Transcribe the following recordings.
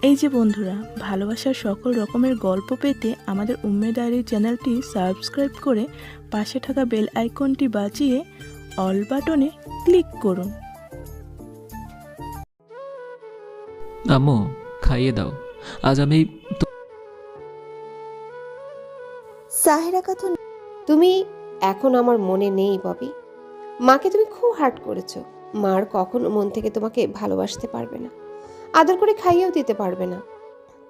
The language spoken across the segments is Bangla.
এই যে বন্ধুরা, ভালোবাসার সকল রকমের গল্প পেতে আমাদের উম্মে ডায়েরি চ্যানেলটি সাবস্ক্রাইব করে পাশে থাকা বেল আইকনটি বাজিয়ে অল বাটনে ক্লিক করুন। আম্মু, খাইয়ে দাও। আজ আমি সাহেরা খাতুন, তুমি এখন আমার মনে নেই ববি। মাকে তুমি খুব হার্ট করেছো। মার কখনো মন থেকে তোমাকে ভালোবাসতে পারবে না, আদর করে খাইয়েও দিতে পারবে না।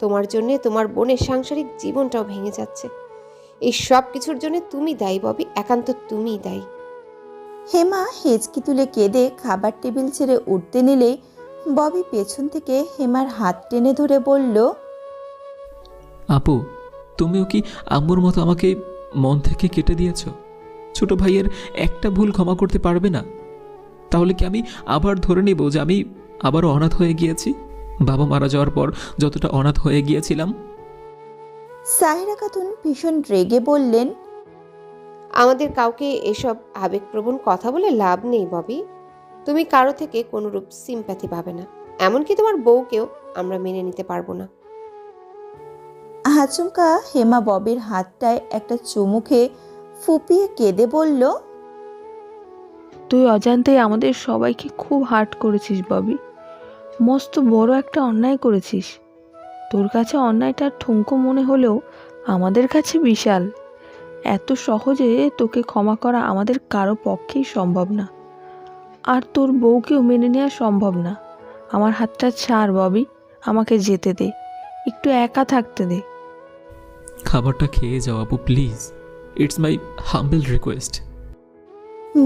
তোমার জন্যে তোমার বোনের সাংসারিক জীবনটাও ভেঙে যাচ্ছে। এই সব কিছুর জন্য তুমি দায়ী ববি, একান্ত তুমিই দায়ী। হেমা হেঁচকি তুলে কেঁদে খাবার টেবিল ছেড়ে উঠতে নিলে ববি পেছন থেকে হেমার হাত টেনে ধরে বলল, আপু, তুমিও কি আম্মুর মতো আমাকে মন থেকে কেটে দিয়েছ? ছোট ভাইয়ের একটা ভুল ক্ষমা করতে পারবে না? তাহলে কি আমি আবার ধরে নেব যে আমি আবারও অনাথ হয়ে গিয়েছি, বাবা মারা যাওয়ার পর যতটা অনাথ হয়ে গিয়েছিলাম? সাহেরা খাতুন ভীষণ রেগে বললেন, আমাদের কাউকে এসব আবেগপ্রবণ কথা বলে লাভ নেই ববি। তুমি কারো থেকে কোনোরূপ সিম্প্যাথি পাবে না, এমনকি তোমার বউকেও আমরা মেনে নিতে পারবো না। আচমকা হেমা ববির হাতটায় একটা চুমুকে ফুপিয়ে কেঁদে বলল, তুই অজান্তেই আমাদের সবাইকে খুব হার্ট করেছিস ববি। মস্ত বড় একটা অন্যায় করেছিস। তোর কাছে অন্যায়টার ঠুনকো মনে হলেও আমাদের কাছে বিশাল। এত সহজে তোকে ক্ষমা করা আমাদের কারো পক্ষেই সম্ভব না, আর তোর বউকেও মেনে নেওয়া সম্ভব না। আমার হাতটা ছাড় ববি, আমাকে যেতে দে, একটু একা থাকতে দে। খাবারটা খেয়ে যাও আপু, please. It's my humble request.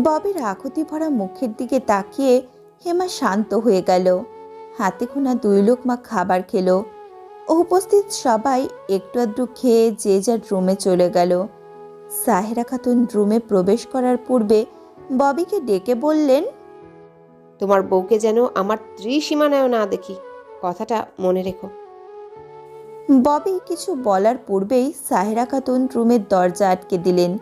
ববির আকুতি ভরা মুখের দিকে তাকিয়ে হেমা শান্ত হয়ে গেল। হাতে গোনা 2 লোকমা খাবার খেলো। উপস্থিত সবাই একটু আধটু খেয়ে যে যার রুমে চলে গেল। সাহেরা খাতুন রুমে প্রবেশ করার পূর্বে ববিকে ডেকে বললেন, তোমার বউকে যেন আমার ত্রিসীমানায় না দেখি, কথাটা মনে রেখো। ববি কিছু বলার পূর্বেই সাহেরা খাতুন রুমের দরজা আটকে দিলেন।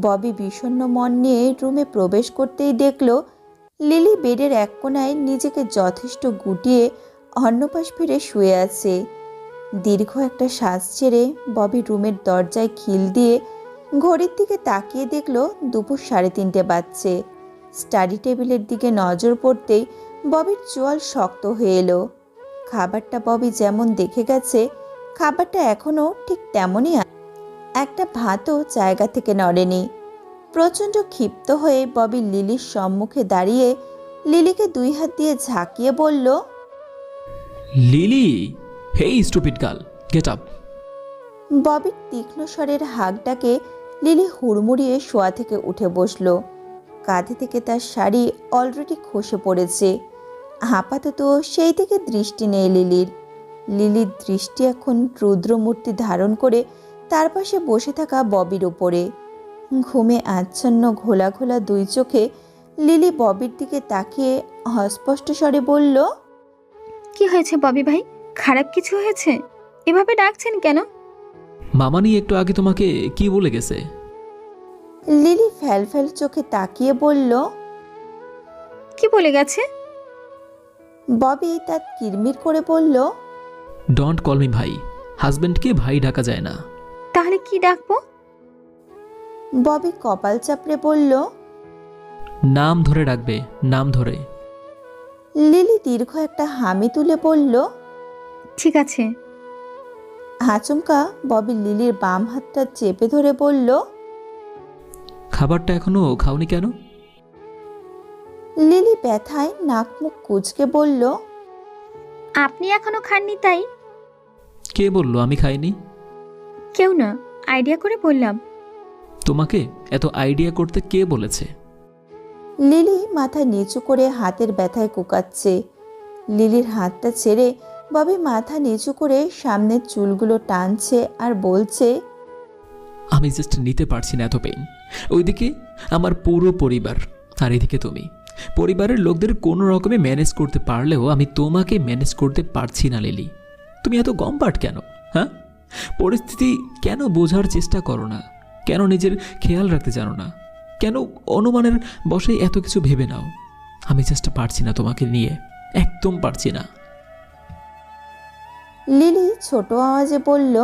ববি বিষণ্ণ মন নিয়ে রুমে প্রবেশ করতেই দেখল লিলি বেডের এক কোণায় নিজেকে যথেষ্ট গুটিয়ে অন্যপাশ ফিরে শুয়ে আছে। দীর্ঘ একটা শ্বাস ছেড়ে ববি রুমের দরজায় খিল দিয়ে ঘড়ির দিকে তাকিয়ে দেখল দুপুর 3:30 বাজছে। স্টাডি টেবিলের দিকে নজর পড়তেই ববির চোয়াল শক্ত হয়ে এলো। খাবারটা ববি যেমন দেখে গেছে, খাবারটা এখনও ঠিক তেমনই একটা ভাতও জায়গা থেকে নড়েনি। প্রচণ্ড ক্ষিপ্ত হয়ে ববি লিলির সম্মুখে দাঁড়িয়ে লিলিকে 2 হাত দিয়ে ঝাঁকিয়ে বলল, লিলি, হেই স্টুপিড গার্ল, গেট আপ। ববির তীক্ষ্ণ স্বরের হাঁকটাকে লিলি হুড়মুড়িয়ে শোয়া থেকে উঠে বসল। কাঁধে থেকে তার শাড়ি অলরেডি খসে পড়েছে। আপাতত সেই দিকে দৃষ্টি নেই লিলির। লিলির দৃষ্টি এখন রুদ্রমূর্তি ধারণ করে তার পাশে বসে থাকা ববির ওপরে। ঘুমে আচ্ছন্ন ঘোলা ঘোলা 2 চোখে লিলি ববির দিকে তাকিয়ে অস্পষ্ট স্বরে বলল, কি হয়েছে ববি ভাই? খারাপ কিছু হয়েছে? এভাবে ডাকছেন কেন? মামানি একটু আগে তোমাকে কি বলে গেছে? লিলি ফ্যাল ফ্যাল চোখে তাকিয়ে বলল, কি বলে গেছে? ববি তার কিরমির করে বলল, ডোন্ট কল মি ভাই। হাজব্যান্ডকে ভাই ডাকা যায় না। তাহলে কি ডাকবো? ববি কপাল চাপড়ে বলল, নাম ধরে ডাকবে, নাম ধরে। লিলি দীর্ঘ একটা হামি তুলে বলল, ঠিক আছে। আচমকা ববি লিলির বাম হাতটা চেপে ধরে বলল, খাবারটা এখনো খাওনি কেন? লিলি ব্যথায় নাক মুখ কুঁচকে বলল, আপনি এখনো খাননি তাই? কে বললো আমি খাইনি? কেউ না, আইডিয়া করে বললাম। তোমাকে এত আইডিয়া করতে কে বলেছে? লিলি মাথা নিচু করে হাতের ব্যথায় কুকাচ্ছে। লিলির হাতটা ছেড়ে ববি মাথা নিচু করে সামনের চুলগুলো টানছে আর বলছে, আমি জাস্ট নিতে পারছি না এত পেইন। ওইদিকে আমার পুরো পরিবার, আর এদিকে তুমি। পরিবারের লোকদের কোনো রকমে ম্যানেজ করতে পারলেও আমি তোমাকে ম্যানেজ করতে পারছি না লিলি। তুমি এত গম্পাট কেন? হ্যাঁ, পরিস্থিতি কেন বোঝার চেষ্টা করো না? কেন নিজের খেয়াল রাখতে জানো না? কেন অনুমানের বসে এত কিছু ভেবে নাও? আমি জাস্ট পারছি না তোমাকে নিয়ে, একদম পারছি না। লিলি ছোট আওয়াজে বলল,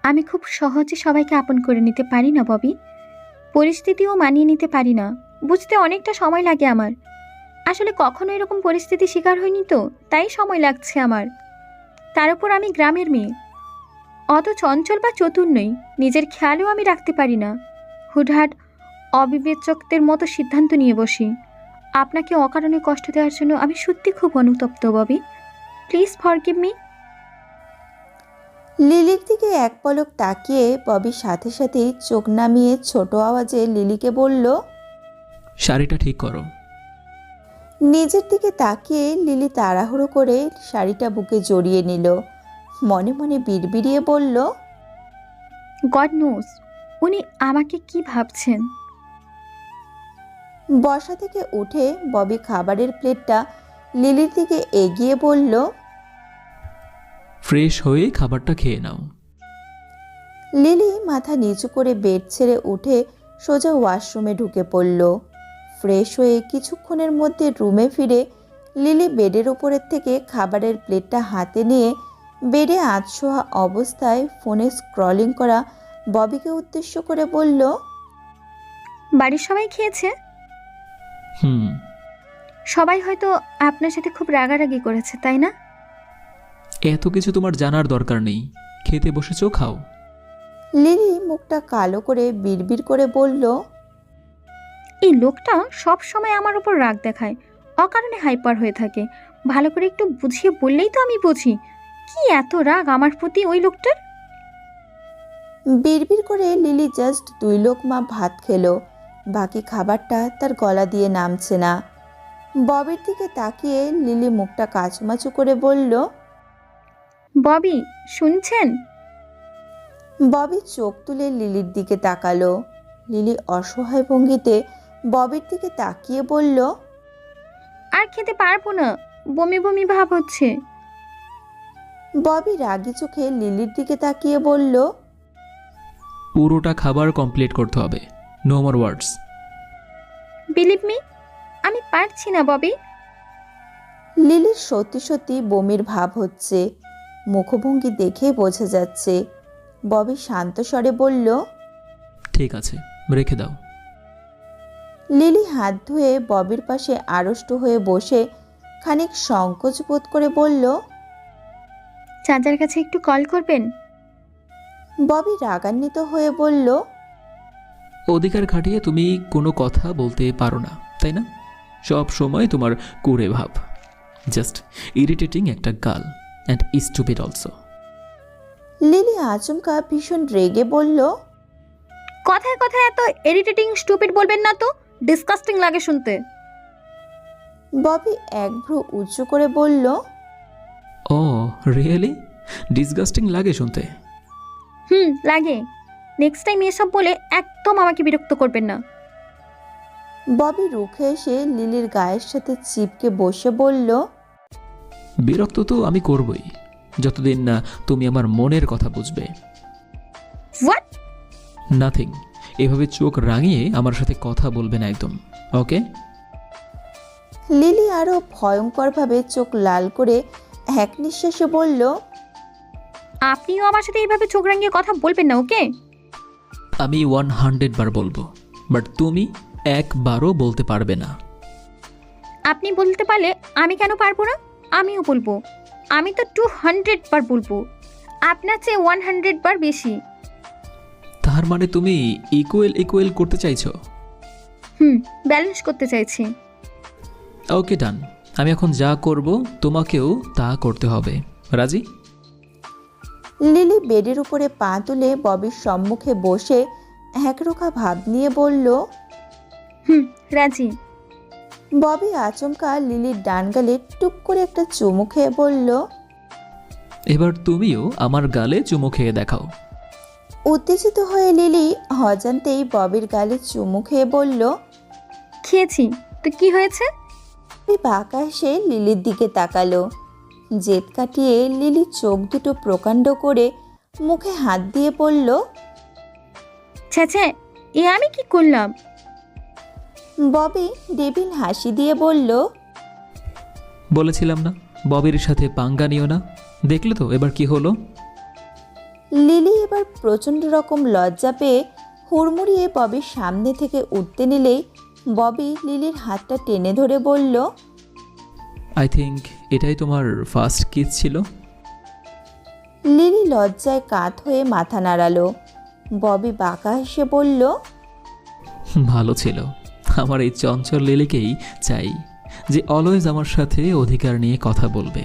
আমি খুব সহজে সবাইকে আপন করে নিতে পারি না ববি। পরিস্থিতিও মানিয়ে নিতে পারি না, বুঝতে অনেকটা সময় লাগে আমার। আসলে কখনো এরকম পরিস্থিতি শিকার হয়নি তো, তাই সময় লাগছে আমার। তার উপর আমি গ্রামের মেয়ে, অত চঞ্চল বা চতুর নই, নিজের খেয়ালও আমি রাখতে পারি না। হুটহাট অবিবেচকদের মতো সিদ্ধান্ত নিয়ে বসি। আপনাকে অকারণে কষ্ট দেওয়ার জন্য আমি সত্যি খুব অনুতপ্ত ববি। Please forgive me. লিলির দিকে এক পলক তাকিয়ে ববি সাথে সাথেই চোখ নামিয়ে ছোট আওয়াজে লিলিকে বলল। শাড়িটা ঠিক করো। নিজের দিকে তাকিয়ে লিলি তাড়াহুড়ো করে শাড়িটা বুকে জড়িয়ে নিল। মনে মনে বিড়বিড়িয়ে বলল, গড নোস উনি আমাকে কি ভাবছেন। বসা থেকে উঠে ববি খাবারের প্লেটটা লিলির দিকে এগিয়ে বলল। ফ্রেশ হয়ে খাবারটা খেয়ে নাও। লিলি মাথা নিচু করে বেড ছেড়ে উঠে সোজা ওয়াশরুমে ঢুকে পড়ল। ফ্রেশ হয়ে কিছুক্ষণের মধ্যে রুমে ফিরে লিলি বেডের ওপরের থেকে খাবারের প্লেটটা হাতে নিয়ে বেডে আধশোয়া অবস্থায় ফোনে স্ক্রলিং করা ববিকে উদ্দেশ্য করে বলল, বাড়ির সবাই খেয়েছে? হুম। সবাই হয়তো আপনার সাথে খুব রাগারাগি করেছে, তাই না? এত কিছু তোমার জানার দরকার নেই, খেতে বসেছো, খাও। লিলি মুখটা কালো করে বিড়বিড় করে বলল, এই লোকটা সব সময় আমার উপর রাগ দেখায়, অকারণে হাইপার হয়ে থাকে। ভালো করে একটু বুঝিয়ে বললেই তো আমি বুঝি। কি এত রাগ আমার প্রতি ওই লোকটার? বিড়বিড় করে লিলি জাস্ট 2 লোকমা ভাত খেলো। বাকি খাবারটা তার গলা দিয়ে নামছে না। ববির দিকে তাকিয়ে লিলি মুখটা কাচুমাচু করে বলল, ববি শুনছেন? ববি চোখ তুলে লিলির দিকে তাকালো। লিলি অসহায় ভঙ্গিতে ববির দিকে তাকিয়ে বলল, আর খেতে পারবো না, বমি বমি ভাব হচ্ছে। ববি রাগি চোখে লিলির দিকে তাকিয়ে বলল, পুরোটা খাবার কমপ্লিট করতে হবে, নো মোর ওয়ার্ডস। বিলিভ মি, আমি পারছি না ববি। লিলির সত্যি সত্যি বমির ভাব হচ্ছে, মুখভঙ্গি দেখে বোঝা যাচ্ছে। ববি শান্ত স্বরে বলল, ঠিক আছে, রেখে দাও। লিলি হাত ধুয়ে ববির পাশে আড়ষ্ট হয়ে বসে খানিক সংকোচ বোধ করে বলল, চাচার কাছে একটু কল করবেন? ববি রাগান্বিত হয়ে বলল, অধিকার খাটিয়ে তুমি কোনো কথা বলতে পারো না, তাই না? সব সময় তোমার কুড়ে ভাব। জাস্ট ইরিটেটিং একটা girl and stupid also. Lily আচমকা ভীষণ রেগে বলল, কথায় কথায় এত ইরিটেটিং স্টুপিড বলবেন না তো, ডিসকাস্টিং লাগে শুনতে। ববি এক ভ্রু উঁচু করে বলল, ও রিয়েলি? ডিসগাস্টিং লাগে শুনতে? লাগে। নেক্সট টাইম এসব বলে একদম আমাকে বিরক্ত করবেন না। ববি রুখে এসে লিলির গায়ের সাথে চিপকে বসে বলল, বিরক্ত তো আমি করবই, যতদিন না তুমি আমার মনের কথা বুঝবে। হোয়াট? নাথিং। এভাবে চোখ রাঙিয়ে আমার সাথে কথা বলবে না একদম, ওকে? লিলি আরো ভয়ঙ্করভাবে চোখ লাল করে এক নিঃশ্বাসে বলল, আপনিও আমার সাথে এইভাবে চোখ রাঙিয়ে কথা বলবেন না, ওকে? আমি 100 বার বলবো, বাট তুমি একবারও বলতে পারবে না। আপনি বলতে পারলে আমি কেন পারবো না? আমিও বলবো। আমি তো 200 বার বলবো, আপনার চেয়ে 100 বার বেশি। তার মানে তুমি ইকুয়াল করতে চাইছো? ব্যালেন্স করতে চাইছি। ওকে ডান। আমি এখন যা করব তোমাকেও তা করতে হবে, রাজি? লিলি বেডের উপরে পা তুলে ববির সম্মুখে বসে একরোখা ভাব নিয়ে বলল, রাজি। ববি আচমকা লিলির ডান গালে টুক করে একটা চুমু খেয়ে বলল, এবার তুমিও আমার গালে চুমু খেয়ে দেখাও। উত্তেজিত হয়ে লিলি অজান্তেই ববির গালে চুমু খেয়ে বলল, খেয়েছি তো কি হয়েছে? ববি বাঁকা এসে লিলির দিকে তাকালো। জেদ কাটিয়ে লিলি চোখ দুটো প্রকাণ্ড করে মুখে হাত দিয়ে বলল, ছ্যাঁছে, এ আমি কি করলাম? ববি ডেভিল হাসি দিয়ে বলল, বলেছিলাম না ববির সাথে পাঙ্গা নিও না। দেখলে তো এবার কি হলো? লিলি এবার প্রচণ্ড রকম লজ্জা পেয়ে হুড়মুড়িয়ে ববির সামনে থেকে উঠতে নিলেই ববি লিলির হাতটা টেনে ধরে বলল, আই থিঙ্ক এটাই তোমার ফার্স্ট কিস ছিল। লিলি লজ্জায় কাত হয়ে মাথা নাড়ালো। ববি বাঁকা হেসে বলল, ভালো ছিল। আমার এই চঞ্চল লিলিকেই চাই, যে অলওয়েজ আমার সাথে অধিকার নিয়ে কথা বলবে,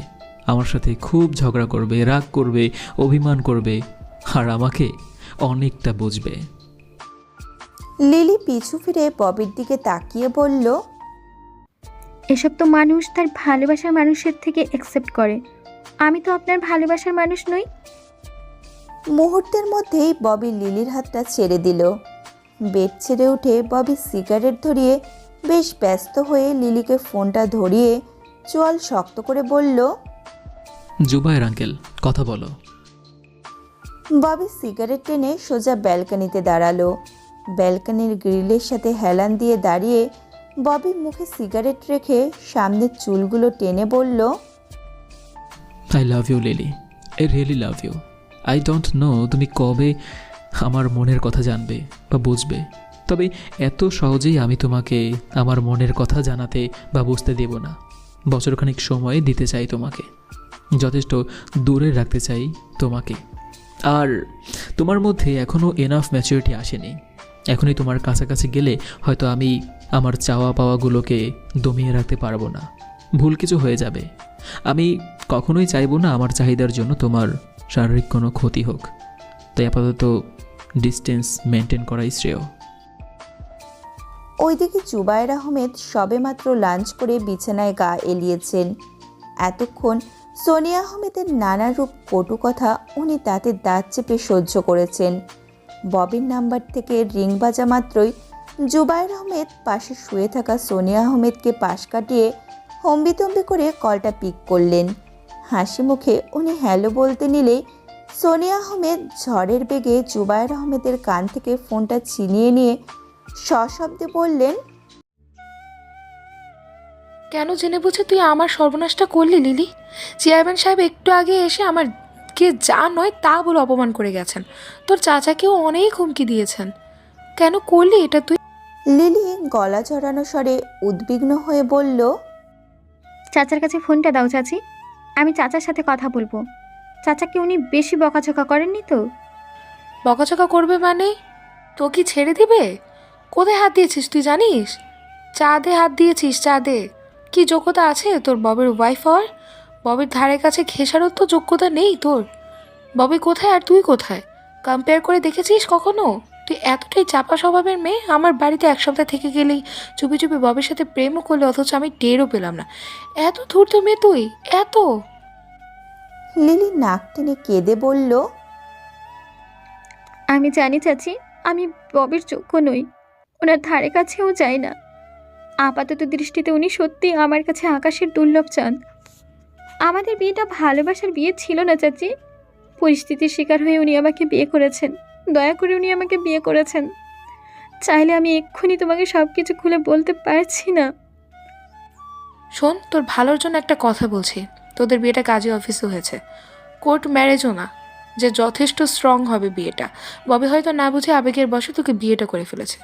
আমার সাথে খুব ঝগড়া করবে, রাগ করবে, অভিমান করবে, আর আমাকে অনেকটা বুঝবে। লিলি পিছু ফিরে ববির দিকে তাকিয়ে বলল, এসব তো মানুষ তার ভালোবাসার মানুষের থেকে অ্যাকসেপ্ট করে। আমি তো আপনার ভালোবাসার মানুষ নই। মুহূর্তের মধ্যেই ববি লিলির হাতটা ছেড়ে দিল। বেড ছেড়ে উঠে ববি সিগারেট ধরিয়ে বেশ ব্যস্ত হয়ে লিলিকে ফোনটা ধরিয়ে চোয়াল শক্ত করে বলল, জুবায়ের আঙ্কেল, কথা বলো। ববি সিগারেট টেনে সোজা ব্যালকনিতে দাঁড়ালো। ব্যালকনির গ্রিলের সাথে হেলান দিয়ে দাঁড়িয়ে ববি মুখে সিগারেট রেখে সামনের চুলগুলো টেনে বলল, I love you Lily, I really love you. I don't know তুমি কবে আমার মনের কথা জানবে বা বুঝবে, তবে এত সহজেই আমি তোমাকে আমার মনের কথা জানাতে বা বুঝতে দেব না। বছরখানিক সময় দিতে চাই তোমাকে, যথেষ্ট দূরে রাখতে চাই তোমাকে। আর তোমার মধ্যে এখনও এনাফ ম্যাচুরিটি আসেনি। এখনই তোমার কাছাকাছি গেলে হয়তো আমি আমার চাওয়া পাওয়াগুলোকে দমিয়ে রাখতে পারবো না, ভুল কিছু হয়ে যাবে। আমি কখনোই চাইবো না আমার চাহিদার জন্য তোমার শারীরিক কোনো ক্ষতি হোক, তাই আপাতত ডিস্টেন্স মেনটেন করাই শ্রেয়। ওইদিকে জুবায়ের আহমেদ সবেমাত্র লাঞ্চ করে বিছানায় গা এলিয়েছেন। এতক্ষণ সোনিয়া আহমেদের নানা রূপ কটু কথা উনি তাতে দাঁত চেপে সহ্য করেছেন। ববির নাম্বার থেকে রিং বাজা মাত্রই জুবায়ের আহমেদ পাশে শুয়ে থাকা সোনিয়া আহমেদকে পাশ কাটিয়ে হম্বিতম্বি করে কলটা পিক করলেন। হাসি মুখে উনি হ্যালো বলতে নিলে সোনিয়া আহমেদ ঝড়ের বেগে জুবায়ের আহমেদের কান থেকে ফোনটা ছিনিয়ে নিয়ে সশব্দে বললেন, কেন জেনে বুঝে তুই আমার সর্বনাশটা করলি লিলি? চেয়ারম্যান সাহেব একটু আগে এসে আমাকে যা নয় তা বলে অপমান করে গেছেন। তোর চাচাকেও অনেক হুমকি দিয়েছেন। কেন করলি এটা তুই? লিলি গলা জড়ানো স্বরে উদ্বিগ্ন হয়ে বলল, চাচার কাছে ফোনটা দাও চাচি, আমি চাচার সাথে কথা বলবো। চাচাকে উনি বেশি বকাঝকা করেননি তো? বকাঝকা করবে মানে? তো কি ছেড়ে দিবে? কোথায় হাত দিয়েছিস তুই জানিস? চাঁদে হাত দিয়েছিস, চাঁদে। কি যোগ্যতা আছে তোর ববের ওয়াইফ হওয়ার? ববের ধারে কাছে ঘেঁষারও তো যোগ্যতা নেই তোর। ববি কোথায় আর তুই কোথায়? কম্পেয়ার করে দেখেছিস কখনো? তুই এতটাই চাপা স্বভাবের মেয়ে, আমার বাড়িতে এক সপ্তাহ থেকে গেলেই চুপি চুপি ববের সাথে প্রেমও করলে, অথচ আমি টেরও পেলাম না। এত ধূর্ত মেয়ে তুই, এত? লিলি নাক টেনে কেঁদে বলল, আমি জানি চাচি, আমি ববির যোগ্য নই, ওনার ধারে কাছেও যাই না। আপাতত দৃষ্টিতে উনি সত্যি আমার কাছে আকাশের দুর্লভ চাঁদ। আমাদের বিয়েটা ভালোবাসার বিয়ে ছিল না চাচি, পরিস্থিতির শিকার হয়ে উনি আমাকে বিয়ে করেছেন। দয়া করে উনি আমাকে বিয়ে করেছেন। চাইলে আমি এক্ষুনি তোমাকে সব কিছু খুলে বলতে পারছি না। শোন, তোর ভালোর জন্য একটা কথা বলছি। তোদের বিয়েটা কাজী অফিসে হয়েছে, কোর্ট ম্যারেজও না, যে যথেষ্ট স্ট্রং হবে বিয়েটা। ববি হয়তো না বুঝে আবেগের বশে তোকে বিয়েটা করে ফেলেছে।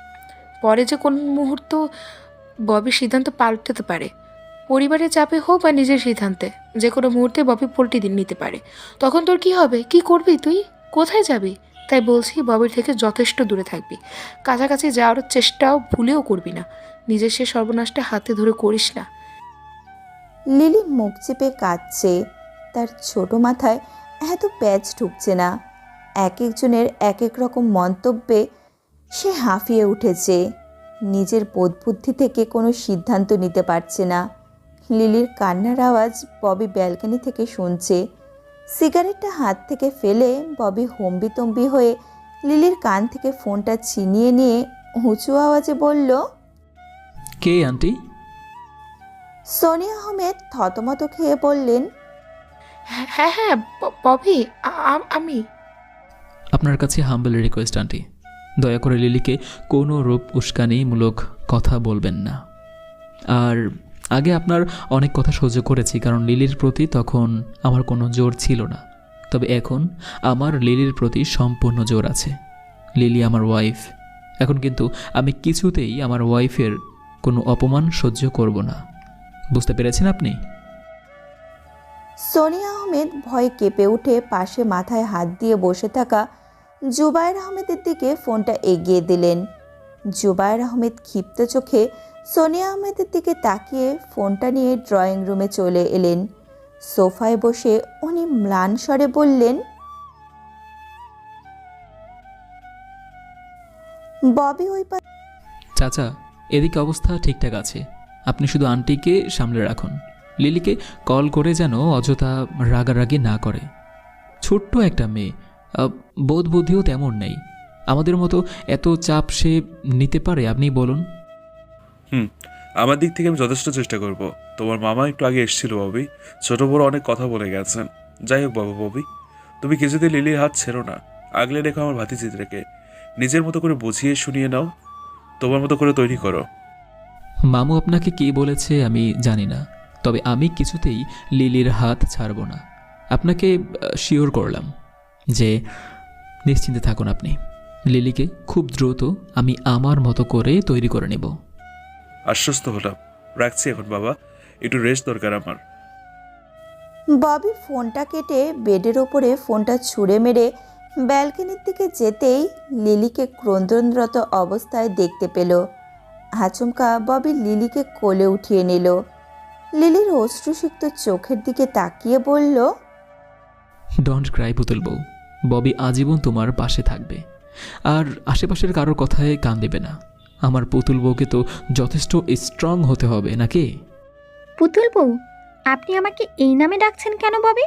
পরে যে কোন মুহূর্ত ববির সিদ্ধান্ত পাল্টাতে পারে, পরিবারের চাপে হোক বা নিজের সিদ্ধান্তে, যে কোনো মুহূর্তে ববি পোল্টি দিন নিতে পারে। তখন তোর কি হবে? কি করবি তুই? কোথায় যাবি? তাই বলছি, ববির থেকে যথেষ্ট দূরে থাকবি। কাছাকাছি যাওয়ার চেষ্টাও ভুলেও করবি না। নিজের সে সর্বনাশটা হাতে ধরে করিস না। লিলি মুখ চেপে কাঁদছে। তার ছোট মাথায় এত প্যাচ ঢুকছে না। এক একজনের এক এক রকম মন্তব্যে সে হাঁফিয়ে উঠেছে। নিজের বোধবুদ্ধি থেকে কোনো সিদ্ধান্ত নিতে পারছে না। লিলির কান্নার আওয়াজ ববি ব্যালকনি থেকে শুনছে। সিগারেটটা হাত থেকে ফেলে ববি হম্বিতম্বি হয়ে লিলির কান থেকে ফোনটা ছিনিয়ে নিয়ে উঁচু আওয়াজে বলল, কে আন্টি? সোনিয়া আহমেদ থতমত খেয়ে বললেন, হ্যাঁ হ্যাঁ, ববি, আমি। আপনার কাছে হাম্বল রিকোয়েস্ট আন্টি, দয়া করে লিলিকে কোনো রূপ উস্কানিমূলক কথা বলবেন না। আর আগে আপনার অনেক কথা সহ্য করেছি, কারণ লিলির প্রতি তখন আমার কোনো জোর ছিল না। তবে এখন আমার লিলির প্রতি সম্পূর্ণ জোর আছে। লিলি আমার ওয়াইফ। এখন কিন্তু আমি কিছুতেই আমার ওয়াইফের কোনো অপমান সহ্য করব না। বুঝতে পেরেছেন আপনি? সোনিয়া আহমেদ ভয়ে কেঁপে উঠে পাশে মাথায় হাত দিয়ে বসে থাকা জুবায়ের আহমেদের দিকে ফোনটা এগিয়ে দিলেন। জুবায়ের আহমেদ ক্ষিপ্ত চোখে সোনিয়া আহমেদের দিকে তাকিয়ে ফোনটা নিয়ে ড্রয়িং রুমে চলে এলেন। সোফায় বসে উনি ম্লান স্বরে বললেন, ববি ওই চাচা, এদিকে অবস্থা ঠিকঠাক আছে। আপনি শুধু আন্টিকে সামলে রাখুন। লিলিকে কল করে যেন অযথা রাগারাগি না করে। ছোট্ট একটা মেয়ে, বোধ বুদ্ধিও তেমন নেই। আমাদের মতো এত চাপ সে নিতে পারে? আপনি বলুন। আমার দিক থেকে আমি যথেষ্ট চেষ্টা করব। তোমার মামা একটু আগে এসেছিল ববি, ছোট বড় অনেক কথা বলে গেছেন। যাই হোক বাবা, ববি তুমি কিছুতে লিলির হাত ছেড়ো না, আগলে রেখো আমার ভাতিজিদেরকে। নিজের মতো করে বুঝিয়ে শুনিয়ে নাও, তোমার মতো করে তৈরি করো। মামু আপনাকে কি বলেছে আমি জানি না, তবে আমি কিছুতেই লিলির হাত ছাড়ব না। আপনাকে শিওর করলাম যে নিশ্চিন্তে থাকুন আপনি। লিলিকে খুব দ্রুত আমি আমার মতো করে তৈরি করে নেব। আশ্বস্ত হলাম, রাখছি এখন বাবা, একটু রেস্ট দরকার আমার। ববি ফোনটা কেটে বেডের ওপরে ফোনটা ছুঁড়ে মেরে ব্যালকনির দিকে যেতেই লিলিকে ক্রন্দনরত অবস্থায় দেখতে পেল। আচমকা ববি লিলিকে কোলে উঠিয়ে নিল। লিলির অশ্রুসিক্ত চোখের দিকে তাকিয়ে বলল, ডোন্ট ক্রাই পুতুল বউ। ববি আজীবন তোমার পাশে থাকবে, আর আশেপাশের কারোর কথায় কান দেবে না। আমার পুতুল বউকে তো যথেষ্ট স্ট্রং হতে হবে নাকি? পুতুল বউ, আপনি আমাকে এই নামে ডাকছেন কেন ববি?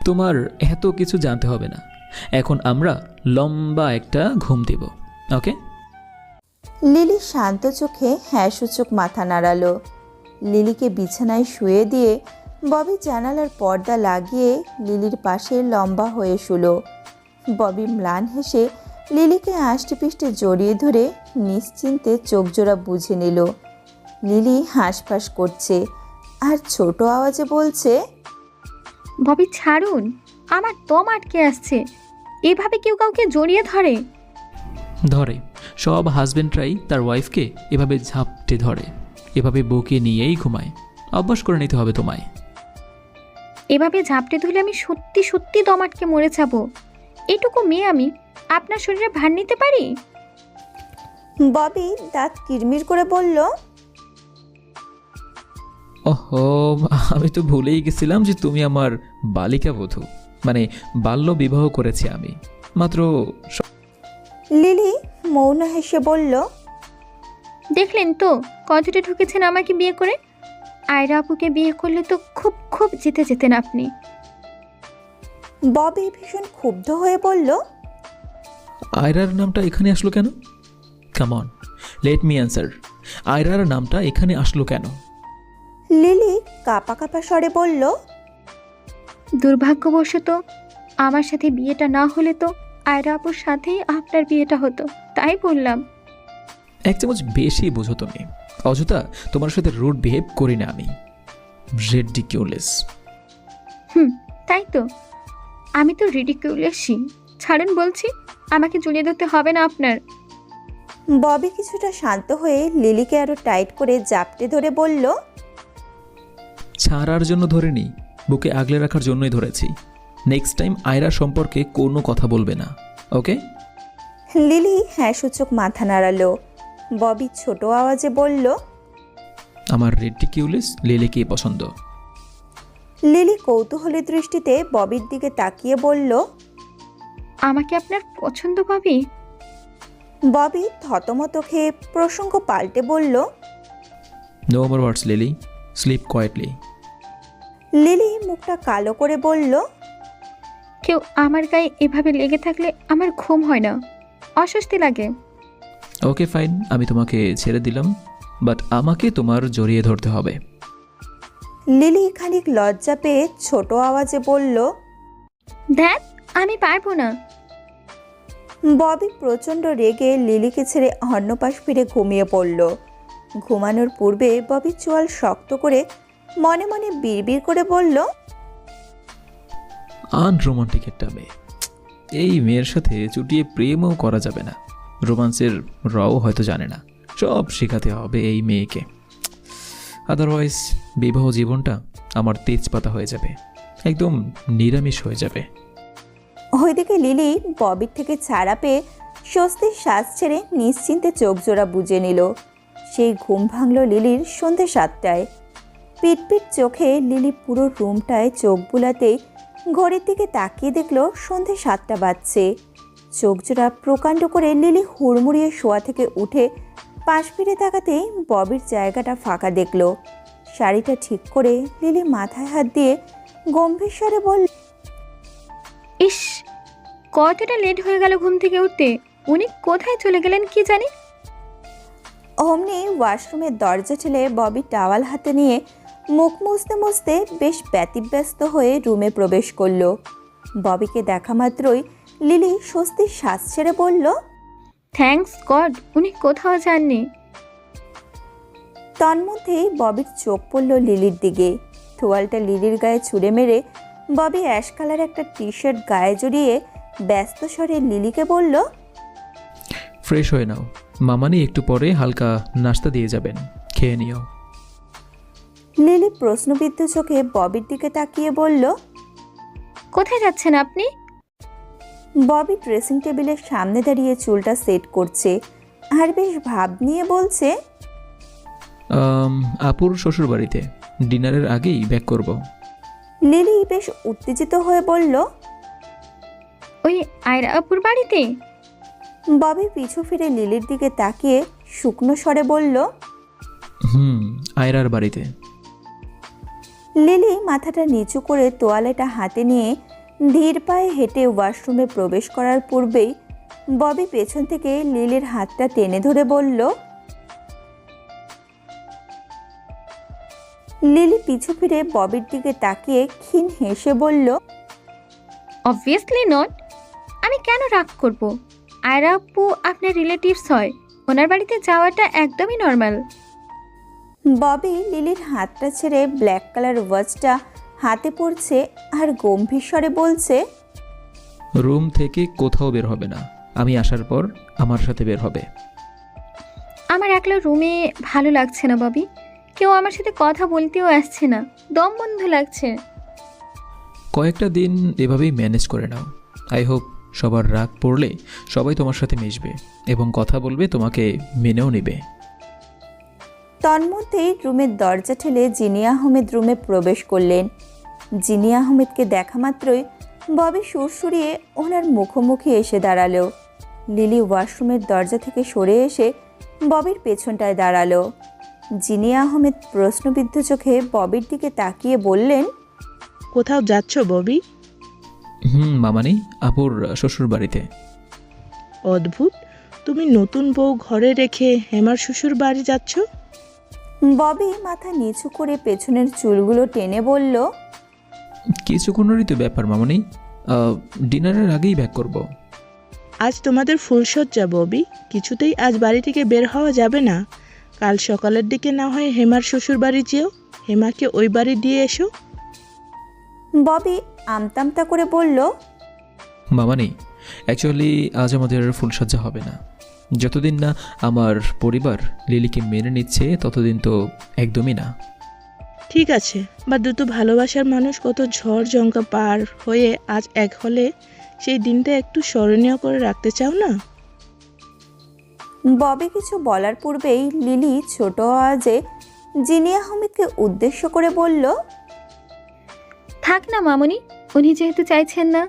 তোমার এত কিছু জানতে হবে না। এখন আমরা লম্বা একটা ঘুম দেব, ওকে? লিলি শান্ত চোখে হ্যাঁ সূচক মাথা নাড়ালো। লিলিকে বিছানায় শুয়ে দিয়ে ববি জানালার পর্দা লাগিয়ে লিলির পাশে লম্বা হয়ে শুলো। ববি ম্লান হেসে লিলিকে আষ্টেপৃষ্টে জড়িয়ে ধরে নিশ্চিন্তে চোখজোড়া বুঝে নিল। লিলি হাঁসফাঁস করছে আর ছোট আওয়াজে বলছে, ববি ছাড়ুন, আমার দম আটকে আসছে। এভাবে কেউ কাউকে জড়িয়ে ধরে? ধরে। সব হাজবেন্ডরাই তার ওয়াইফকে এভাবে ঝাপটে ধরে, এভাবে বউকে নিয়েই ঘুমায়। অভ্যাস করে নিতে হবে তোমায়। এভাবে ঝাপটে ধরলে আমি সত্যি সত্যি দম আটকে মরে যাব। এটুকু মেয়ে আমি আপনার শরীরে ভার নিতে পারি? ববি দাঁত কিরমির করে বলল, ওহো, আমি তো ভুলেই গেছিলাম যে তুমি আমার বালিকা বধূ, মানে বাল্য বিবাহ করেছি আমি মাত্র। লিলি মৌন হেসে বলল, দেখলেন তো কতটা ঢুকেছেন আমাকে বিয়ে করে? আয়রা আপুকে বিয়ে করলে তো খুব খুব জিতে যেতেন আপনি। ববি ভীষণ ক্ষুব্ধ হয়ে বলল, আয়রার নামটা এখানে আসলো কেন? Come on, let me answer. আয়রার নামটা এখানে আসলো কেন? লিলি কাঁপা কাঁপা স্বরে বলল, দুর্ভাগ্যবশত আমার সাথে বিয়েটা না হলে তো আয়রা আপুর সাথেই আপনার বিয়েটা হতো, তাই বললাম। এক চামচ বেশি বোঝো তুমি। অযথা তোমার সাথে রুড বিহেভ করি না আমি। রিডিকিউলাস। তাই তো, আমি তো রিডিকিউলাসই। ছাড়ুন বলছি, আমাকে জড়িয়ে ধরতে হবে না আপনার। ববি কিছুটা শান্ত হয়ে লিলিকে আরো টাইট করে জাপটে ধরে বলল, ছাড়ার জন্য ধরিনি, বুকে আগলে রাখার জন্যই ধরেছি। নেক্সট টাইম আয়রা সম্পর্কে কোনো কথা বলবে না, ওকে? লিলি হ্যাঁ সূচক মাথা নাড়ালো। ববি ছোট আওয়াজে বলল, আমার রিডিকিউলাস লিলিকে পছন্দ। লিলি কৌতূহলী দৃষ্টিতে ববির দিকে তাকিয়ে বলল, আমাকে আপনার পছন্দ পাবি? ববি থতমত খেয়ে প্রসঙ্গ পাল্টে বলল, নো মোর ওয়ার্ডস লিলি, স্লিপ কোয়েটলি। লিলি মুখটা কালো করে বলল, কেউ আমার গায়ে এভাবে লেগে থাকলে আমার ঘুম হয় না, অস্বস্তি লাগে। ওকে ফাইন, আমি তোমাকে ছেড়ে দিলাম, বাট আমাকে তোমার জড়িয়ে ধরতে হবে। লিলি খানিক লজ্জা পেয়ে ছোট আওয়াজে বলল, দেখ আমি পারবো না। ববি প্রচণ্ড রেগে লিলিকে ছেড়ে অন্য পাশ ফিরে ঘুমিয়ে পড়ল। ঘুমানোর পূর্বে ববি চোয়াল শক্ত করে মনে মনে বিড়বিড় করে বলল, আনরোমান্টিক একটা মেয়ে। এই মেয়ের সাথে চুটিয়ে প্রেমও করা যাবে না, রোমান্সের রও হয়তো জানে না। সব শেখাতে হবে এই মেয়েকে, আদারওয়াইজ বিবাহ জীবনটা আমার তেজপাতা হয়ে যাবে, একদম নিরামিষ হয়ে যাবে। ওইদিকে লিলি ববির থেকে ছাড়া পেয়ে স্বস্তির শ্বাস ছেড়ে নিশ্চিন্তে চোখ জোড়া বুজে নিল। সেই ঘুম ভাঙল লিলির সন্ধে 7টায়। পিটপিট চোখে লিলি পুরো রুমটায় চোখ বুলাতেই ঘড়ির দিকে তাকিয়ে দেখলো সন্ধে 7টা বাজছে। চোখ জোড়া প্রকাণ্ড করে লিলি হুড়মুড়িয়ে শোয়া থেকে উঠে পাশ ফিরে তাকাতেই ববির জায়গাটা ফাঁকা দেখল। শাড়িটা ঠিক করে লিলি মাথায় হাত দিয়ে গম্ভীর স্বরে বলল, ইস, কতটা লেট হয়ে গেল ঘুম থেকে উঠতে। উনি কোথায় চলে গেলেন কি জানি। অমনি ওয়াশরুমের দরজা ঠেলে ববি টাওয়াল হাতে নিয়ে মুখ মুছতে মুছতে বেশ ব্যতিব্যস্ত হয়ে রুমে প্রবেশ করলো। ববিকে দেখা মাত্রই লিলি স্বস্তির শ্বাস ছেড়ে বলল, থ্যাঙ্কস গড, উনি কোথাও যাননি। তন্মধ্যেই ববির চোখ পড়ল লিলির দিকে। তোয়ালটা লিলির গায়ে ছুঁড়ে মেরে ববি অ্যাশ কালার একটা টি শার্ট গায়ে জড়িয়ে ব্যস্ত স্বরে লিলিকে বলল, ফ্রেশ হয়ে নাও, মামানি একটু পরে হালকা নাস্তা দিয়ে যাবেন, খেয়ে নিও। লিলি প্রশ্নবিদ্ধ চোখে ববির দিকে তাকিয়ে বলল, কোথায় যাচ্ছেন আপনি? ববি ড্রেসিং টেবিলের সামনে দাঁড়িয়ে চুলটা সেট করছে আর বেশ ভাব নিয়ে বলছে, আপুর শ্বশুর বাড়িতে, ডিনারের আগেই ব্যাক করব। লিলি বেশ উত্তেজিত হয়ে বলল, ওই আয়রা আপুর বাড়িতে? ববি পিছু ফিরে লিলির দিকে তাকিয়ে শুকনো স্বরে বলল, আয়রার বাড়িতে। লিলি মাথাটা নিচু করে তোয়ালেটা হাতে নিয়ে ধীর পায়ে হেঁটে ওয়াশরুমে প্রবেশ করার পূর্বেই ববি পেছন থেকে লিলির হাতটা টেনে ধরে বলল। লিলি পিছু ফিরে ববির দিকে তাকিয়ে ক্ষীণ হেসে বলল, অবভিয়াসলি নট। আমি কেন রাগ করব? আয়রা আপু আপনার রিলেটিভস হয়, ওনার বাড়িতে যাওয়াটা একদমই নর্মাল। ববি লিলির হাতটা ছেড়ে ব্ল্যাক কালার ওয়াচটা হাতে পড়ছে আর গম্ভীর স্বরে বলছে, রুম থেকে কোথাও বের হবে না, আমি আসার পর আমার সাথে বের হবে। আমার একলা রুমে ভালো লাগছে না ববি, কেউ আমার সাথে কথা বলতেও আসছে না, দম বন্ধ লাগছে। কয়েকটা দিন এভাবেই ম্যানেজ করে নাও। আই হোপ সবার রাগ পড়লে সবাই তোমার সাথে মিশবে এবং কথা বলবে, তোমাকে মেনেও নেবে। তন্মধ্যেই রুমের দরজা ঠেলে জিনিয়া আহমেদ রুমে প্রবেশ করলেন। জিনিয়া আহমেদকে দেখা মাত্রই ববি সুরসুরিয়ে ওনার মুখোমুখি এসে দাঁড়ালো। লিলি ওয়াশরুমের দরজা থেকে সরে এসে ববির পেছনটায় দাঁড়ালো। জিনিয়া আহমেদ প্রশ্নবিদ্ধ চোখে ববির দিকে তাকিয়ে বললেন, কোথাও যাচ্ছ ববি? মামানি আপুর শ্বশুর বাড়িতে। অদ্ভুত, তুমি নতুন বউ ঘরে রেখে হেমার শ্বশুর বাড়ি যাচ্ছ? ববি মাথা নিচু করে পেছনের চুলগুলো টেনে বলল, কিছুক্ষণেরই তো ব্যাপার মামানি, ডিনারের আগেই ব্যাক করব। আজ তোমাদের ফুলসজ্জা ববি, কিছুতেই আজ বাড়ি থেকে বের হওয়া যাবে না। কাল সকালের দিকে না হয় হেমার শ্বশুর বাড়ি যেও, হেমাকে ওই বাড়ি দিয়ে এসো। ববি আমতামতা করে বলল, মামানি অ্যাকচুয়ালি আজ আমাদের ফুলসজ্জা হবে না। যতদিন না আমার পরিবার লিলিকে মেনে নিচ্ছে ততদিন তো একদমই না। ঠিক আছে, বা দুটো ভালোবাসার মানুষ কত ঝড় ঝঙ্কা পার হয়ে আজ এক হলে, সেই দিনটা একটু স্মরণীয় করে রাখতে চাও না? ববি কিছু বলার পূর্বেই লিলি ছোট আওয়াজে জিনিয়া আহমেদকে উদ্দেশ্য করে বলল, থাক না মামনি, উনি যেহেতু চাইছেন না।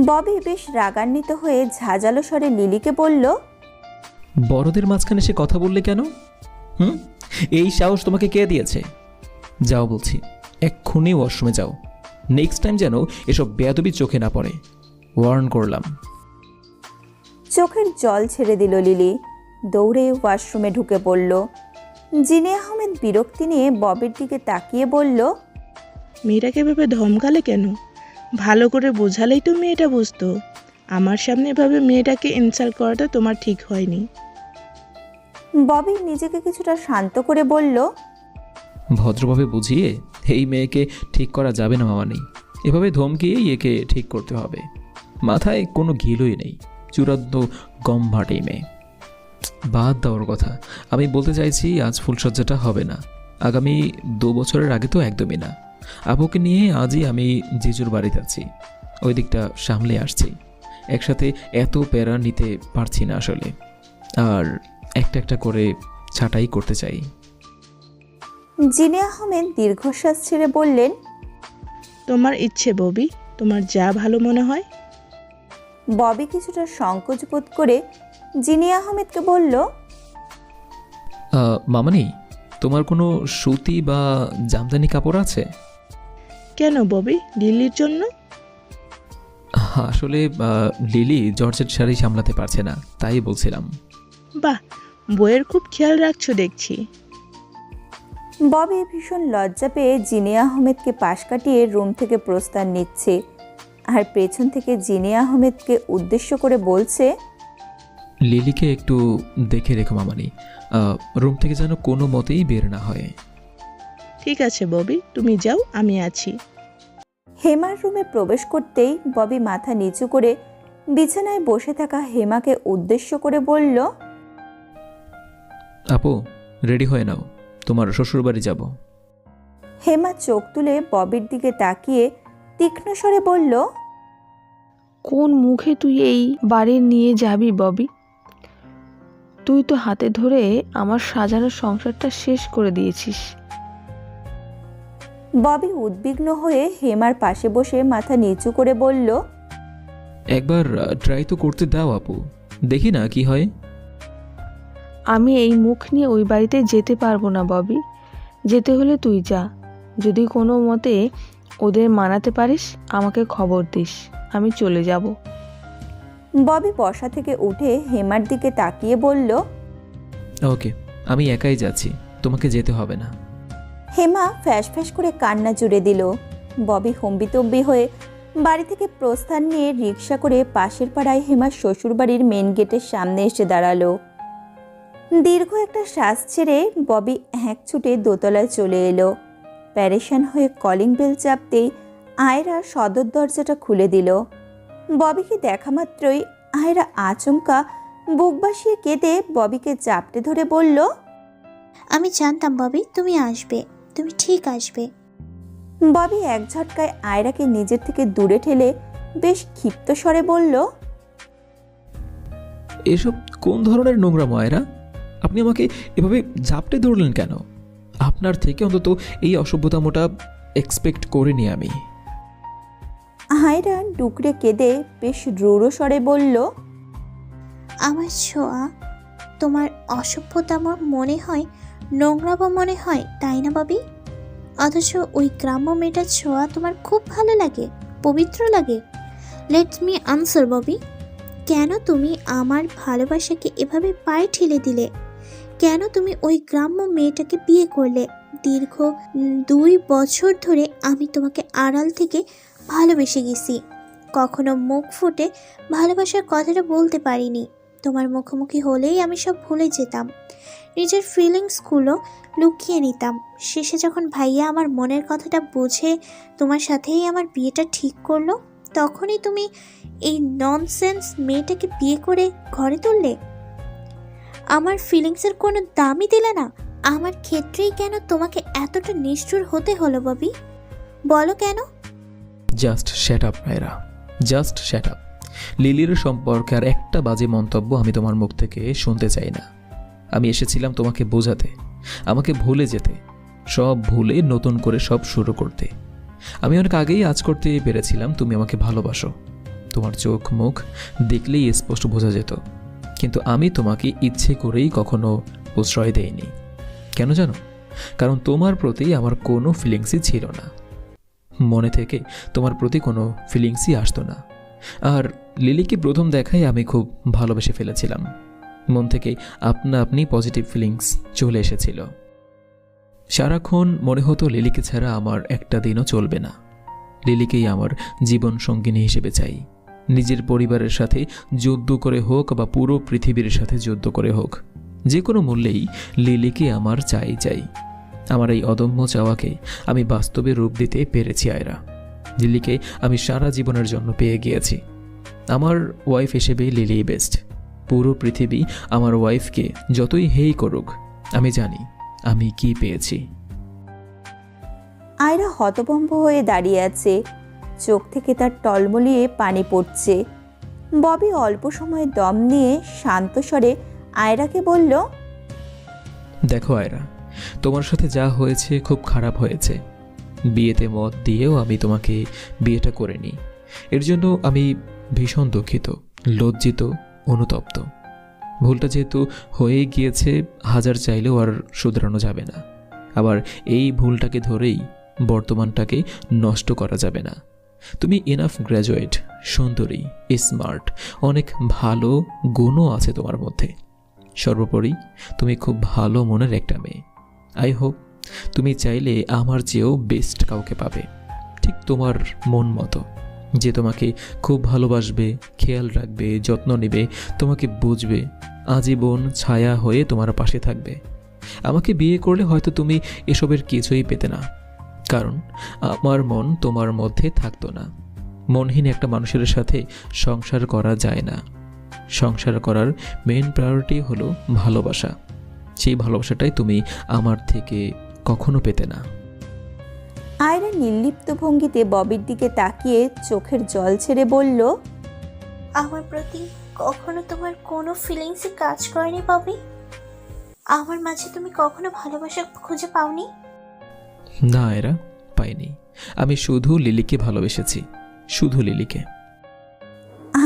ববি বেশ রাগান্বিত হয়ে ঝাঁঝালো স্বরে লিলিকে বলল, বড়দের মাঝখানে সে কথা বললে কেন? এই সাহস তোমাকে কে দিয়েছে? যাও বলছি, এক্ষুনি ওয়াশরুমে যাও। নেক্সট টাইম যেন এসব বেয়াদবি চোখে না পড়ে, ওয়ার্ন করলাম। চোখের জল ছেড়ে দিল লিলি, দৌড়ে ওয়াশরুমে ঢুকে পড়ল। জিনিয়া আহমেদ বিরক্তি নিয়ে ববির দিকে তাকিয়ে বলল, মেয়েটাকে ভেবে ধমকালে কেন? ভালো করে বোঝালেই তো মেয়েটা বুঝতো। আমার সামনে এভাবে মেয়েটাকে ইনসাল্ট করাটা তোমার ঠিক হয়নি। ববি নিজেকে কিছুটা শান্ত করে বলল, ভদ্রভাবে বুঝিয়ে এই মেয়েকে ঠিক করা যাবে না মামানি। এভাবে ধমকিয়েই একে ঠিক করতে হবে। মাথায় কোনো ঘিলুই নেই, চূড়ান্ত গম্ভাট এই মেয়ে। বাদ দেওয়ার কথা, আমি বলতে চাইছি আজ ফুলসজ্জাটা হবে না। আগামী 2 বছরের আগে তো একদমই না। আপুকে নিয়ে আজই আমি জিজুর বাড়ি যাচ্ছি, ওই দিকটা সামলে আসছি। একসাথে এত প্যারা নিতে পারছি না আসলে, আর একটা একটা করে ছাঁটাই করতে চাই। জিনে আহমেদ দীর্ঘশ্বাস ছেড়ে বললেন, তোমার ইচ্ছে ববি, তোমার যা ভালো মনে হয়। ববি কিছুটা সংকোচ বোধ করে জিনে আহমেদকে বলল, মামানি, তোমার কোনো সুতি বা জামদানি কাপড় আছে? কেন ববি, লিলির জন্য? আসলে লিলি জর্জেট শাড়ি সামলাতে পারছে না, তাই বলছিলাম। বাহ, বইয়ের খুব খেয়াল রাখছো দেখছি। ববি ভীষণ লজ্জা পেয়ে জিনে আহমেদকে পাশ কাটিয়ে রুম থেকে প্রস্থান নিচ্ছে, আর পেছন থেকে জিনে আহমেদকে উদ্দেশ্য করে বলছে, লিলিকে একটু দেখে রেখো মামানি, রুম থেকে যেন কোনো মতেই বের না হয়। ঠিক আছে ববি, তুমি যাও, আমি আছি। হেমার রুমে প্রবেশ করতেই ববি মাথা নিচু করে বিছানায় বসে থাকা হেমাকে উদ্দেশ্য করে বলল, আপু, রেডি হয়ে নাও, তোমার শ্বশুরবাড়ি যাব। হেমা চোখ তুলে ববির দিকে তাকিয়ে তীক্ষ্ণ স্বরে বলল, কোন মুখে তুই এই বাড়ি নিয়ে যাবি ববি? তুই তো হাতে ধরে আমার সাজানো সংসারটা শেষ করে দিয়েছিস। ববি উদ্বিগ্ন হয়ে হেমার পাশে বসে মাথা নিচু করে বলল, একবার ট্রাই তো করতে দাও আপু, দেখি না কি হয়। আমি এই মুখ নিয়ে ওই বাড়িতে যেতে পারবো না ববি। যেতে হলে তুই যা, যদি কোনো মতে ওদের মানাতে পারিস আমাকে খবর দিস, আমি চলে যাব। ববি বসা থেকে উঠে হেমার দিকে তাকিয়ে বলল, ওকে, আমি একাই যাচ্ছি, তোমাকে যেতে হবে না। হেমা ফ্যাস ফ্যাস করে কান্না জুড়ে দিল। ববি হম্বিতম্বি হয়ে বাড়ি থেকে প্রস্থান নিয়ে রিকশা করে পাশের পাড়ায় হেমার শ্বশুরবাড়ির মেন গেটের সামনে এসে দাঁড়ালো। দীর্ঘ একটা শ্বাস ছেড়ে ববি এক ছুটে দোতলায় চলে এলো। প্যারেশান হয়ে কলিং বেল চাপতেই আয়রা সদর দরজাটা খুলে দিল। ববিকে দেখা মাত্রই আয়রা আচমকা বুক বাসিয়ে কেঁদে ববিকে চাপটে ধরে বলল, আমি জানতাম ববি তুমি আসবে, তুমি ঠিক আসবে। ববি এক ঝটকায় আয়রাকে নিজের থেকে দূরে ঠেলে বেশ ক্ষিপ্ত স্বরে বলল, এসব কোন ধরনের নোংরা ময়রা? আপনি আমাকে এভাবে ঝাপটে ধরলেন কেন? আপনার থেকে অন্তত এই অসভ্যতামোটা এক্সপেক্ট করিনি আমি। আয়রা ডুকরে কেঁদে বেশ রূঢ় স্বরে বলল, আমার ছোঁয়া তোমার অসভ্যতম মনে হয়, নোংরামো মনে হয়, তাই না ববি? অথচ ওই গ্রাম্য মেয়েটার ছোঁয়া তোমার খুব ভালো লাগে, পবিত্র লাগে। লেটস মি আনসার ববি, কেন তুমি আমার ভালোবাসাকে এভাবে পায়ে ঠেলে দিলে? কেন তুমি ওই গ্রাম্য মেয়েটাকে বিয়ে করলে? দীর্ঘ 2 বছর ধরে আমি তোমাকে আড়াল থেকে ভালোবেসে গেছি, কখনো মুখ ফুটে ভালোবাসার কথাটা বলতে পারিনি। তোমার মুখোমুখি হলেই আমি সব ভুলে যেতাম, নিজের ফিলিংসগুলো লুকিয়ে নিতাম। শেষে যখন ভাইয়া আমার মনের কথাটা বুঝে তোমার সাথেই আমার বিয়েটা ঠিক করলো, তখনই তুমি এই ননসেন্স মেয়েটাকে বিয়ে করে ঘরে তুললে। আমার ফিলিংসের কোনো দামই দিলে না। আমার ক্ষেত্রেই কেন তোমাকে এতটা নিষ্ঠুর হতে হলো ববি? বলো কেন? জাস্ট শ্যাট আপ মায়েরা, জাস্ট শ্যাট আপ। লিলির সম্পর্কে আর একটা বাজে মন্তব্য আমি তোমার মুখ থেকে শুনতে চাই না। আমি এসেছিলাম তোমাকে বোঝাতে, আমাকে ভুলে যেতে, সব ভুলে নতুন করে সব শুরু করতে। আমি অনেক আগেই আজ করতে পেরেছিলাম তুমি আমাকে ভালোবাসো। তোমার চোখ মুখ দেখলেই স্পষ্ট বোঝা যেত। কিন্তু আমি তোমাকে ইচ্ছে করেই কখনো প্রশ্রয় দেইনি। কেন জানো? কারণ তোমার প্রতি আমার কোনো ফিলিংসই ছিল না। মনে থেকে তোমার প্রতি কোনো ফিলিংসই আসতো না। আর লিলিকে প্রথম দেখায় আমি খুব ভালোবেসে ফেলেছিলাম। মন থেকেই আপনা আপনি পজিটিভ ফিলিংস চলে এসেছিল। সারাক্ষণ মনে হতো লিলিকে ছাড়া আমার একটা দিনও চলবে না। লিলিকেই আমার জীবন সঙ্গিনী হিসেবে চাই। নিজের পরিবারের সাথে যুদ্ধ করে হোক বা পুরো পৃথিবীর সাথে যুদ্ধ করে হোক, যে কোনো মূল্যেই লিলিকে আমার চাই। আমার এই অদম্য চাওয়াকে আমি বাস্তবে রূপ দিতে পেরেছি আয়রা। লিলিকে আমি সারা জীবনের জন্য পেয়ে গিয়েছি। আমার ওয়াইফ হিসেবে লিলি বেস্ট। পুরো পৃথিবী আমার ওয়াইফকে যতই হেই করুক, আমি জানি আমি কি পেয়েছি। আয়রা হতভম্ব হয়ে দাঁড়িয়ে আছে, চোখ থেকে তার টলমলিয়ে পানি পড়ছে। ববি অল্প সময় দম নিয়ে শান্ত স্বরে আয়রাকে বলল, দেখো আয়রা, তোমার সাথে যা হয়েছে খুব খারাপ হয়েছে। বিয়েতে মত দিয়েও আমি তোমাকে বিয়েটা করিনি। এর জন্য আমি ভীষণ দুঃখিত, লজ্জিত, অনুতপ্ত। ভুলটা যেহেতু হয়েই গিয়েছে, হাজার চাইলেও আর শুধরানো যাবে না। আবার এই ভুলটাকে ধরেই বর্তমানটাকে নষ্ট করা যাবে না। তুমি এনাফ গ্র্যাজুয়েট, সুন্দরী, স্মার্ট, অনেক ভালো গুণও আছে তোমার মধ্যে। সর্বোপরি তুমি খুব ভালো মনের একটা মেয়ে। আই হোপ তুমি চাইলে আমার চেয়েও বেস্ট কাউকে পাবে, ঠিক তোমার মন মতো, যে তোমাকে খুব ভালোবাসবে, খেয়াল রাখবে, যত্ন নেবে, তোমাকে বুঝবে, আজীবন ছায়া হয়ে তোমার পাশে থাকবে। আমাকে বিয়ে করলে হয়তো তুমি এসবের কিছুই পেতে না, কারণ আমার মন তোমার মধ্যে থাকতো না। মনহীন একটা মানুষের সাথে সংসার করা যায় না। সংসার করার মেইন প্রায়োরিটি হলো ভালোবাসা। সেই ভালোবাসাটাই তুমি আমার থেকে কখনো পেতে না। আয়রা নির্লিপ্ত ভঙ্গিতে ববির দিকে তাকিয়ে চোখের জল ছেড়ে বলল, আমার প্রতি কখনো তোমার কোনো ফিলিংসই কাজ করেনি ববি? আমার মাঝে তুমি কখনো ভালোবাসা খুঁজে পাওনি? না এরা পাইনি। আমি শুধু লিলিকে ভালোবেসেছি, শুধু লিলিকে।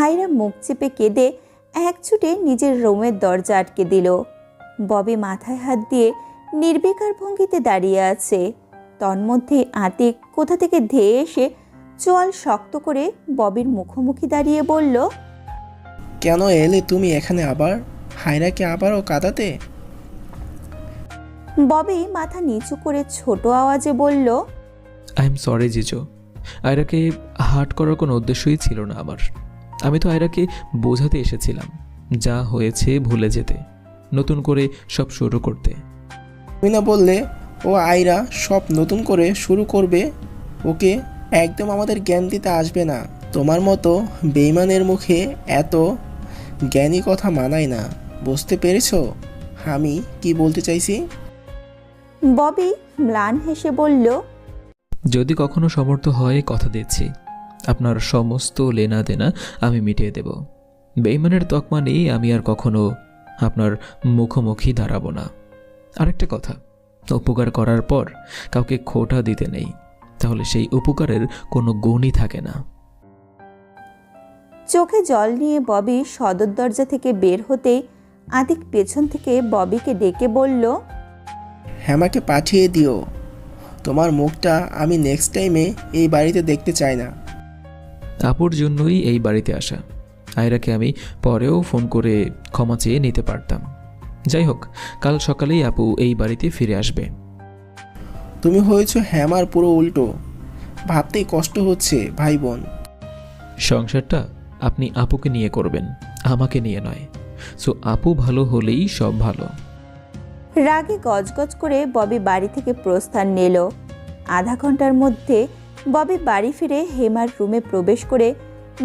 আয়রা মুখ চেপে কেঁদে একছুটে নিজের রুমের দরজা আটকে দিল। ববি মাথায় হাত দিয়ে নির্বিকার ভঙ্গিতে দাঁড়িয়ে আছে। তন্মধ্যে আতিক কোথা থেকে ধেয়ে এসে চোয়াল শক্ত করে ববির মুখোমুখি দাঁড়িয়ে বলল, কেন এলে তুমি এখানে আবার? হায়রাকে আবারও কাঁদাতে? ববি মাথা নিচু করে ছোট আওয়াজে বলল, আই এম সরি জিজো, আয়রাকে হার্ট করার কোনো উদ্দেশ্যই ছিল না আমার। আমি তো আয়রাকে বোঝাতে এসেছিলাম, যা হয়েছে ভুলে যেতে, নতুন করে সব শুরু করতে। তুমি না বললে ও আয়রা সব নতুন করে শুরু করবে? ওকে একদম আমাদের জ্ঞান দিতে আসবে না। তোমার মতো বেইমানের মুখে এত জ্ঞানী কথা মানায় না। বুঝতে পেরেছো আমি কি বলতে চাইছি? ববি ম্লান হেসে বলল, যদি কখনো সমর্থ হয় কথা দিচ্ছি, আপনার সমস্ত লেনা দেনা আমি মিটিয়ে দেব। বেইমানের তকমা নেই, আমি আর কখনো আপনার মুখোমুখি দাঁড়াবো না। আরেকটা কথা, উপকার করার পর কাউকে খোঁটা দিতে নেই, তাহলে সেই উপকারের কোনো গুণই থাকে না। চোখে জল নিয়ে ববি সদর দরজা থেকে বের হতেই আতিক পেছন থেকে ববিকে ডেকে বলল, হেমাকে পাঠিয়ে দিও। তোমার মুখটা আমি নেক্সট টাইমে এই বাড়িতে দেখতে চাই না। আপুর জন্যই এই বাড়িতে আসা। আয়রাকে আমি পরেও ফোন করে ক্ষমা চেয়ে নিতে পারতাম। যাই হোক, কাল সকালেই আপু এই বাড়িতে ফিরে আসবে। তুমি হয়েছো হেমার পুরো উল্টো। ভাবতেই কষ্ট হচ্ছে ভাই বোন। সংসারটা আপনি আপুকে নিয়ে করবেন, আমাকে নিয়ে নয়। সো আপু ভালো হলেই সব ভালো। রাগে গজগজ করে ববি বাড়ি থেকে প্রস্থান নিল। আধা ঘন্টার মধ্যে ববি বাড়ি ফিরে হেমার রুমে প্রবেশ করে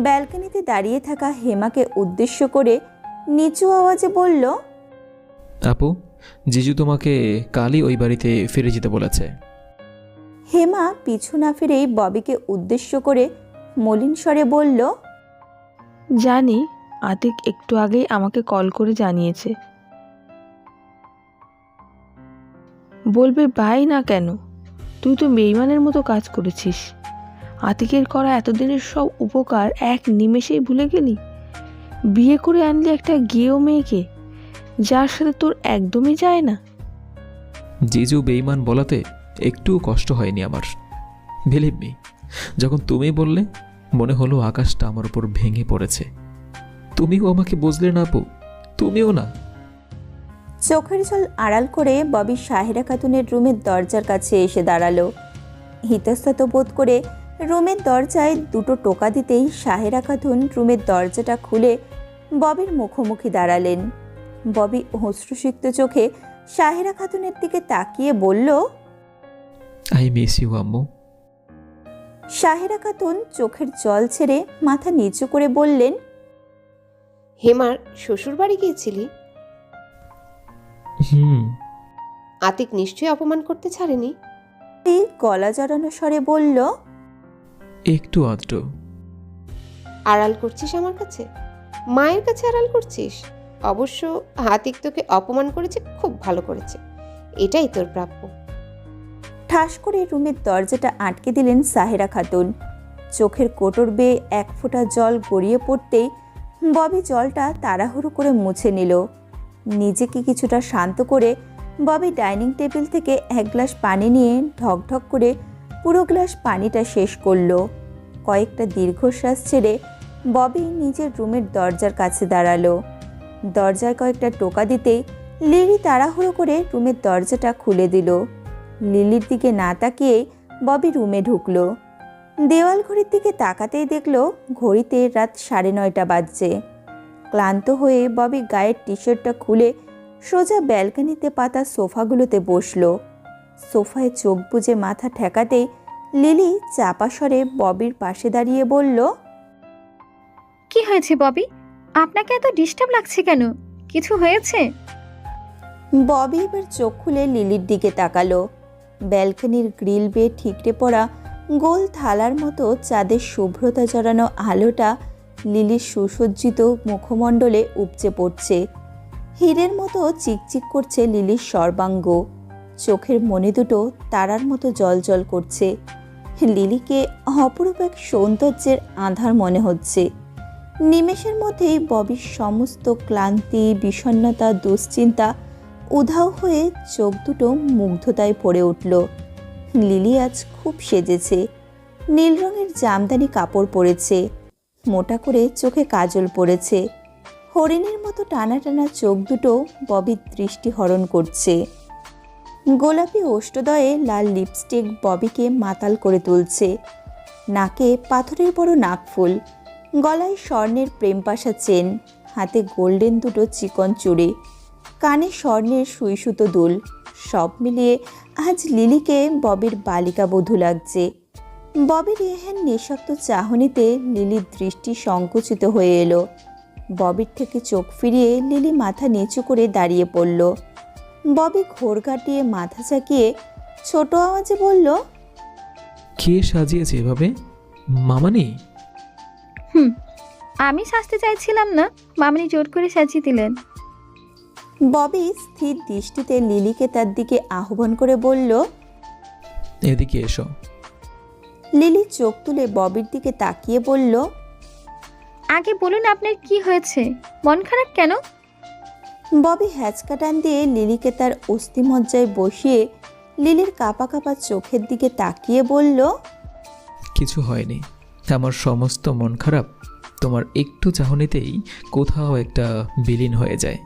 ব্যালকনিতে দাঁড়িয়ে থাকা হেমাকে উদ্দেশ্য করে নিচু আওয়াজে বলল, আপু, জিজু তোমাকে কালই ওই বাড়িতে ফিরে যেতে বলেছে। হেমা পিছু না ফিরেই ববিকে উদ্দেশ্য করে মলিন স্বরে বলল, জানি, আতিক একটু আগেই আমাকে কল করে জানিয়েছে। বলবে ভাই না কেন? তুই তো বেইমানের মতো কাজ করেছিস। আতিকের করা এতদিনের সব উপকার এক নিমেষেই ভুলে গেলি? বিয়ে করে আনলি একটা গেঁয়ো মেয়েকে, যার সাথে তোর একদমই যায় না। জিজু বেইমান বলাতে একটু কষ্ট হয়নি আমার। বিলিভ মি, যখন তুমি বললে মনে হলো আকাশটা আমার উপর ভেঙে পড়েছে। তুমিও আমাকে বুঝলে না আপু, তুমিও না। চোখের জল আড়াল করে ববি সাহেরা খাতুনের রুমের দরজার কাছে এসে দাঁড়ালো। ইতস্তত বোধ করে রুমের দরজায় দুটো টোকা দিতেই সাহেরা খাতুন রুমের দরজাটা খুলে ববির মুখোমুখি দাঁড়ালেন। ববি অশ্রুসিক্ত চোখে সাহেরা খাতুনের দিকে তাকিয়ে বলল, আই মিস ইউ আম্মু। সাহেরা খাতুন চোখের জল ছেড়ে মাথা নিচু করে বললেন, হেমার শ্বশুর বাড়ি গিয়েছিলি? হুম। আতিক নিশ্চয়ই অপমান করতে ছাড়েনি। এই গলা জড়ানো স্বরে বলল, একটু আধটু। আড়াল করছিস আমার কাছে? মায়ের কাছে আড়াল করছিস? অবশ্য আতিক তোকে অপমান করেছে, খুব ভালো করেছে, এটাই তোর প্রাপ্য। ঠাস করে রুমের দরজাটা আটকে দিলেন সাহেরা খাতুন। চোখের কোটর বেয়ে এক ফোঁটা জল গড়িয়ে পড়তেই ববি জলটা তাড়াহুড়ো করে মুছে নিল। নিজেকে কিছুটা শান্ত করে ববি ডাইনিং টেবিল থেকে এক গ্লাস পানি নিয়ে ঢকঢক করে পুরো গ্লাস পানিটা শেষ করলো। কয়েকটা দীর্ঘশ্বাস ছেড়ে ববি নিজের রুমের দরজার কাছে দাঁড়ালো। দরজায় কয়েকটা টোকা দিতেই লিলি তাড়াহুড়ো করে রুমের দরজাটা খুলে দিল। লিলির দিকে না তাকিয়েই ববি রুমে ঢুকলো। দেওয়াল ঘড়ির দিকে তাকাতেই দেখল ঘড়িতে রাত 9:30 বাজছে। ক্লান্ত হয়ে ববি গায়ের টি শার্টটা খুলে সোজা ব্যালকনিতে পাতা সোফাগুলোতে বসলো। সোফায় চোখ বুজে মাথা ঠেকাতেই লিলি চাপা স্বরে ববির পাশে দাঁড়িয়ে বলল, কি হয়েছে ববি? আপনাকে এত ডিস্টার্ব লাগছে কেন? কিছু হয়েছে? ববি এবার চোখ খুলে লিলির দিকে তাকালো। ব্যালকনির গ্রিল বেয়ে ঠিকরে পড়া গোল থালার মতো চাঁদের শুভ্রতা জড়ানো আলোটা লিলির সুসজ্জিত মুখমণ্ডলে উপচে পড়ছে। হীরের মতো চিকচিক করছে লিলির সর্বাঙ্গ। চোখের মনি দুটো তারার মতো জ্বলজ্বল করছে। লিলিকে অপরূপ এক সৌন্দর্যের আধার মনে হচ্ছে। নিমেষের মধ্যেই ববির সমস্ত ক্লান্তি, বিষণ্ণতা, দুশ্চিন্তা উধাও হয়ে চোখ দুটো মুগ্ধতায় ভরে উঠল। লিলি আজ খুব সেজেছে। নীল রঙের জামদানি কাপড় পরেছে, মোটা করে চোখে কাজল পরেছে। হরিণের মতো টানা টানা চোখ দুটো ববির দৃষ্টি হরণ করছে। গোলাপি ওষ্ঠদয়ে লাল লিপস্টিক ববিকে মাতাল করে তুলছে। নাকে পাথরের বড় নাকফুল, গলায় স্বর্ণের প্রেমপাশা চেন, হাতে গোল্ডেন দুটো চিকন চুড়ি, কানে স্বর্ণের সুই সুতো দুল। সব মিলিয়ে আজ লিলিকে ববির বালিকা বধূ লাগছে। ববির এহেন নিঃশব্দ চাহনিতে লিলির দৃষ্টি সংকুচিত হয়ে এলো। ববির থেকে চোখ ফিরিয়ে লিলি মাথা নিচু করে দাঁড়িয়ে পড়ল। ববি ঘোর কাটিয়ে মাথা চাকিয়ে ছোট আওয়াজে বলল, কে সাজিয়েছে এভাবে? মামানি? আমি সাজতে চাইছিলাম না, মামনি জোর করে সাজিয়ে দিলেন। ববি স্থির দৃষ্টিতে লিলিকে তার দিকে আহ্বান করে বলল, এদিকে এসো। লিলি চোখ তুলে ববির দিকে তাকিয়ে বলল, আগে বলুন আপনার কি হয়েছে? মন খারাপ কেন? ববি হ্যাচকা টান দিয়ে লিলিকে তার অস্থিমজ্জায় বসিয়ে লিলির কাঁপা কাঁপা চোখের দিকে তাকিয়ে বলল, কিছু হয়নি। আমার সমস্ত মন খারাপ তোমার একটু চাহনিতেই কোথাও একটা বিলীন হয়ে যায়।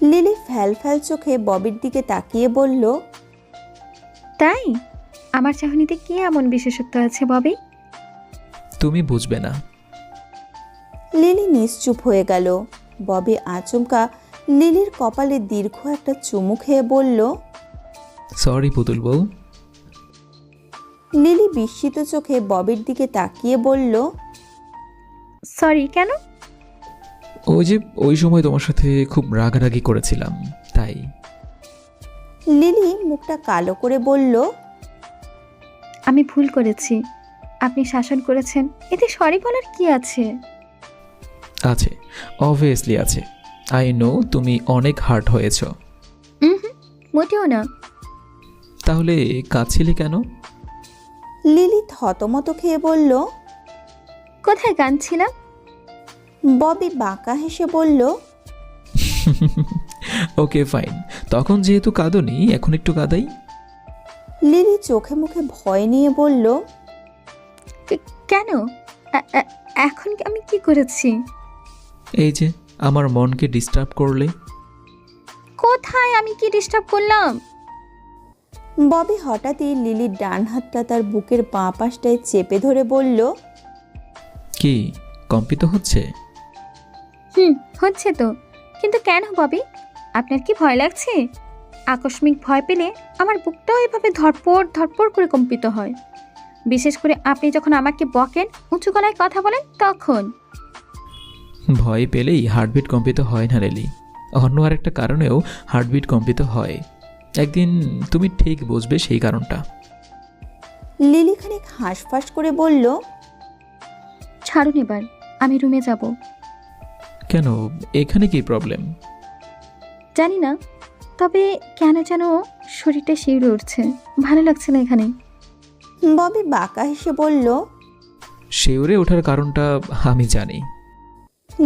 লিলি ফ্যাল ফ্যাল চোখে ববির দিকে তাকিয়ে বলল, তাই? আমার চাহনিতে কি এমন বিশেষত্ব আছে ববি? তুমি বুঝবে না। লিলি নিশ্চুপ হয়ে গেল। ববি আচমকা লিলির কপালে দীর্ঘ একটা চুমু খেয়ে বলল, সরি পুতুল বউ। লিলি বিস্মিত চোখে ববির দিকে তাকিয়ে বলল, সরি কেন? ওই সময় তোমার সাথে খুব রাগারাগি করেছিলাম, তাই। লিলি মুখটা কালো করে বলল, আমি ভুল করেছি, আপনি শাসন করেছেন, এতে সরি বলার কি আছে? আছে, অবভিয়াসলি আছে। আই নো তুমি অনেক হার্ট হয়েছ। মোটেও না। তাহলে কাঁদছিলে কেন? লিলি থতমত খেয়ে বলল, কোথায় কাঁদছিলাম? ববি বাঁকা হেসে বলল, ওকে ফাইন, তখন যেহেতু কাঁদোনি এখন একটু কাঁদাই। লিলি চোখে মুখে ভয় নিয়ে বলল, কেন? এখন আমি কি করেছি? এই যে আমার মনকে ডিস্টার্ব করলে। কোথায় আমি কি ডিস্টার্ব করলাম? ববি হঠাৎই লিলির ডান হাতটা তার বুকের বাঁ পাশটায় চেপে ধরে বলল, কি কম্পিত হচ্ছে? হচ্ছে তো। কিন্তু কেন ববি? আপনার কি ভয় লাগছে? আকস্মিক ভয় পেলে আমার বুকটাও এভাবে ধরপড় ধরপড় করে কম্পিত হয়, বিশেষ করে আপনি যখন আমাকে বকেন, উঁচু গলায় কথা বলেন তখন। ভয় পেলেই হার্টবিট কম্পিত হয় না লিলি, অন্য আরেকটা কারণেও হার্টবিট কম্পিত হয়। একদিন তুমি ঠিক বুঝবে সেই কারণটা। লিলি খানিক হাঁসফাঁস করে বলল, ছাড়ুন এবার, আমি রুমে যাব। কেন, এখানে কি প্রবলেম? জানি না, তবে কেন যেন শরীরটা শিউরে উঠছে, ভালো লাগছে না এখানে। ববি বাঁকা হেসে বলল। শিউরে ওঠার কারণটা আমি জানি।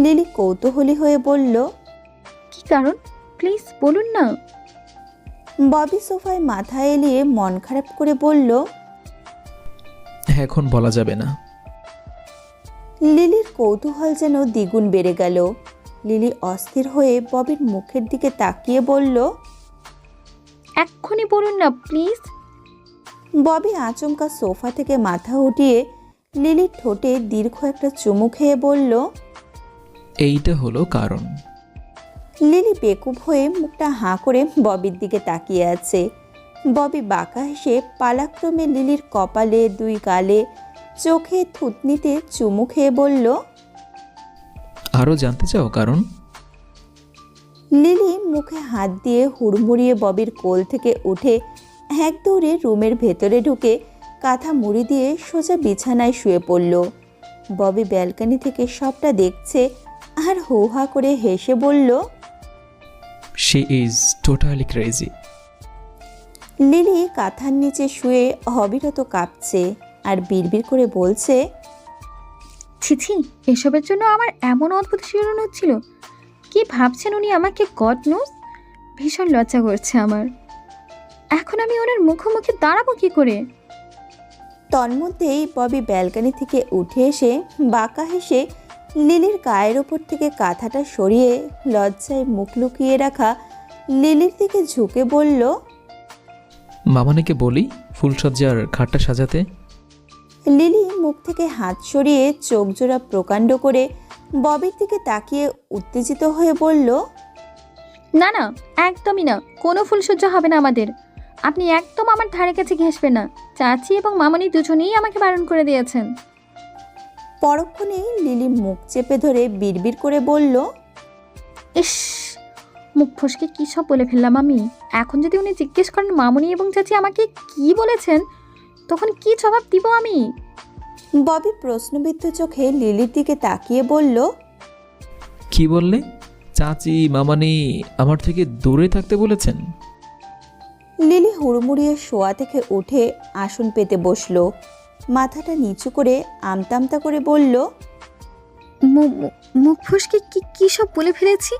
লিলি কৌতূহলী হয়ে বলল, কি কারণ প্লিজ বলুন না। ববি সোফায় মাথা এলিয়ে মন খারাপ করে বলল, এখন বলা যাবে না। লিলির কৌতূহল যেন দ্বিগুণ বেড়ে গেল। লিলি অস্থির হয়ে ববির মুখের দিকে তাকিয়ে বলল, এক্ষুনি বলুন না প্লিজ। ববি আচমকা সোফা থেকে মাথা উঠিয়ে লিলির ঠোঁটে দীর্ঘ একটা চুমু খেয়ে বলল। এইটা হলো কারণ। লিলি বেকুব হয়ে মুখটা হাঁ করে ববির দিকে তাকিয়ে আছে। ববি বাঁকা হেসে পালাক্রমে লিলির কপালে, দুই গালে, চোখে, থুতনিতে চুমু খেয়ে বলল। আরও জানতে চাও কারণ? লিলি মুখে হাত দিয়ে হুড়মুড়িয়ে ববির কোল থেকে উঠে এক দৌড়ে রুমের ভেতরে ঢুকে কাঁথা মুড়ি দিয়ে সোজা বিছানায় শুয়ে পড়ল। ববি ব্যালকনি থেকে সবটা দেখছে আর হো হা করে হেসে বলল, she is totally crazy. Lily কাঁথার নিচে শুয়ে অবিরত কাঁপছে আর বিড়বিড় করে বলছে, ছিছি, এসবের জন্য আমার এমন অদ্ভুত শিহরণ হচ্ছিল। কি ভাবছেন উনি আমাকে, গড নোস। ভীষণ লজ্জা করছে আমার। এখন আমি ওনার মুখোমুখি দাঁড়াবো কি করে? তন্মধ্যেই ববি ব্যালকনি থেকে উঠে এসে বাঁকা হেসে লিলির গায়ের ওপর থেকে কাঁথাটা সরিয়ে লজ্জায় মুখ লুকিয়ে রাখা লিলির দিকে ঝুঁকে বলল, মামানিকে বলি ফুলসজ্জার খাটটা সাজাতে। লিলি মুখ থেকে হাত সরিয়ে চোখ জোড়া প্রকাণ্ড করে ববির দিকে তাকিয়ে উত্তেজিত হয়ে বলল, না না, একদমই না, কোনো ফুলসজ্জা হবে না আমাদের। আপনি একদম আমার ধারে কাছে ঘেঁষবেন না। চাচি এবং মামনি দুজনেই আমাকে বারণ করে দিয়েছেন। পরক্ষণেই লিলি মুখ চেপে ধরে বিড়বিড় করে বলল, ইস, মুখ ফসকে কী সব বলে ফেললাম আমি। এখন যদি উনি জিজ্ঞেস করেন মামনি এবং চাচি আমাকে কি বলেছেন, তখন কি জবাব দিব আমি? ববি প্রশ্নবিদ্ধ চোখে লিলির দিকে তাকিয়ে বলল, কি বললে? চাচি মামানি আমার থেকে দূরে থাকতে বলেছেন? লিলি হুড়মুড়িয়ে শোয়া থেকে উঠে আসন পেতে বসল। মাথাটা নিচু করে আমতা আমতা করে বলল, মুখ ফসকে কি সব বলে ফেলেছি?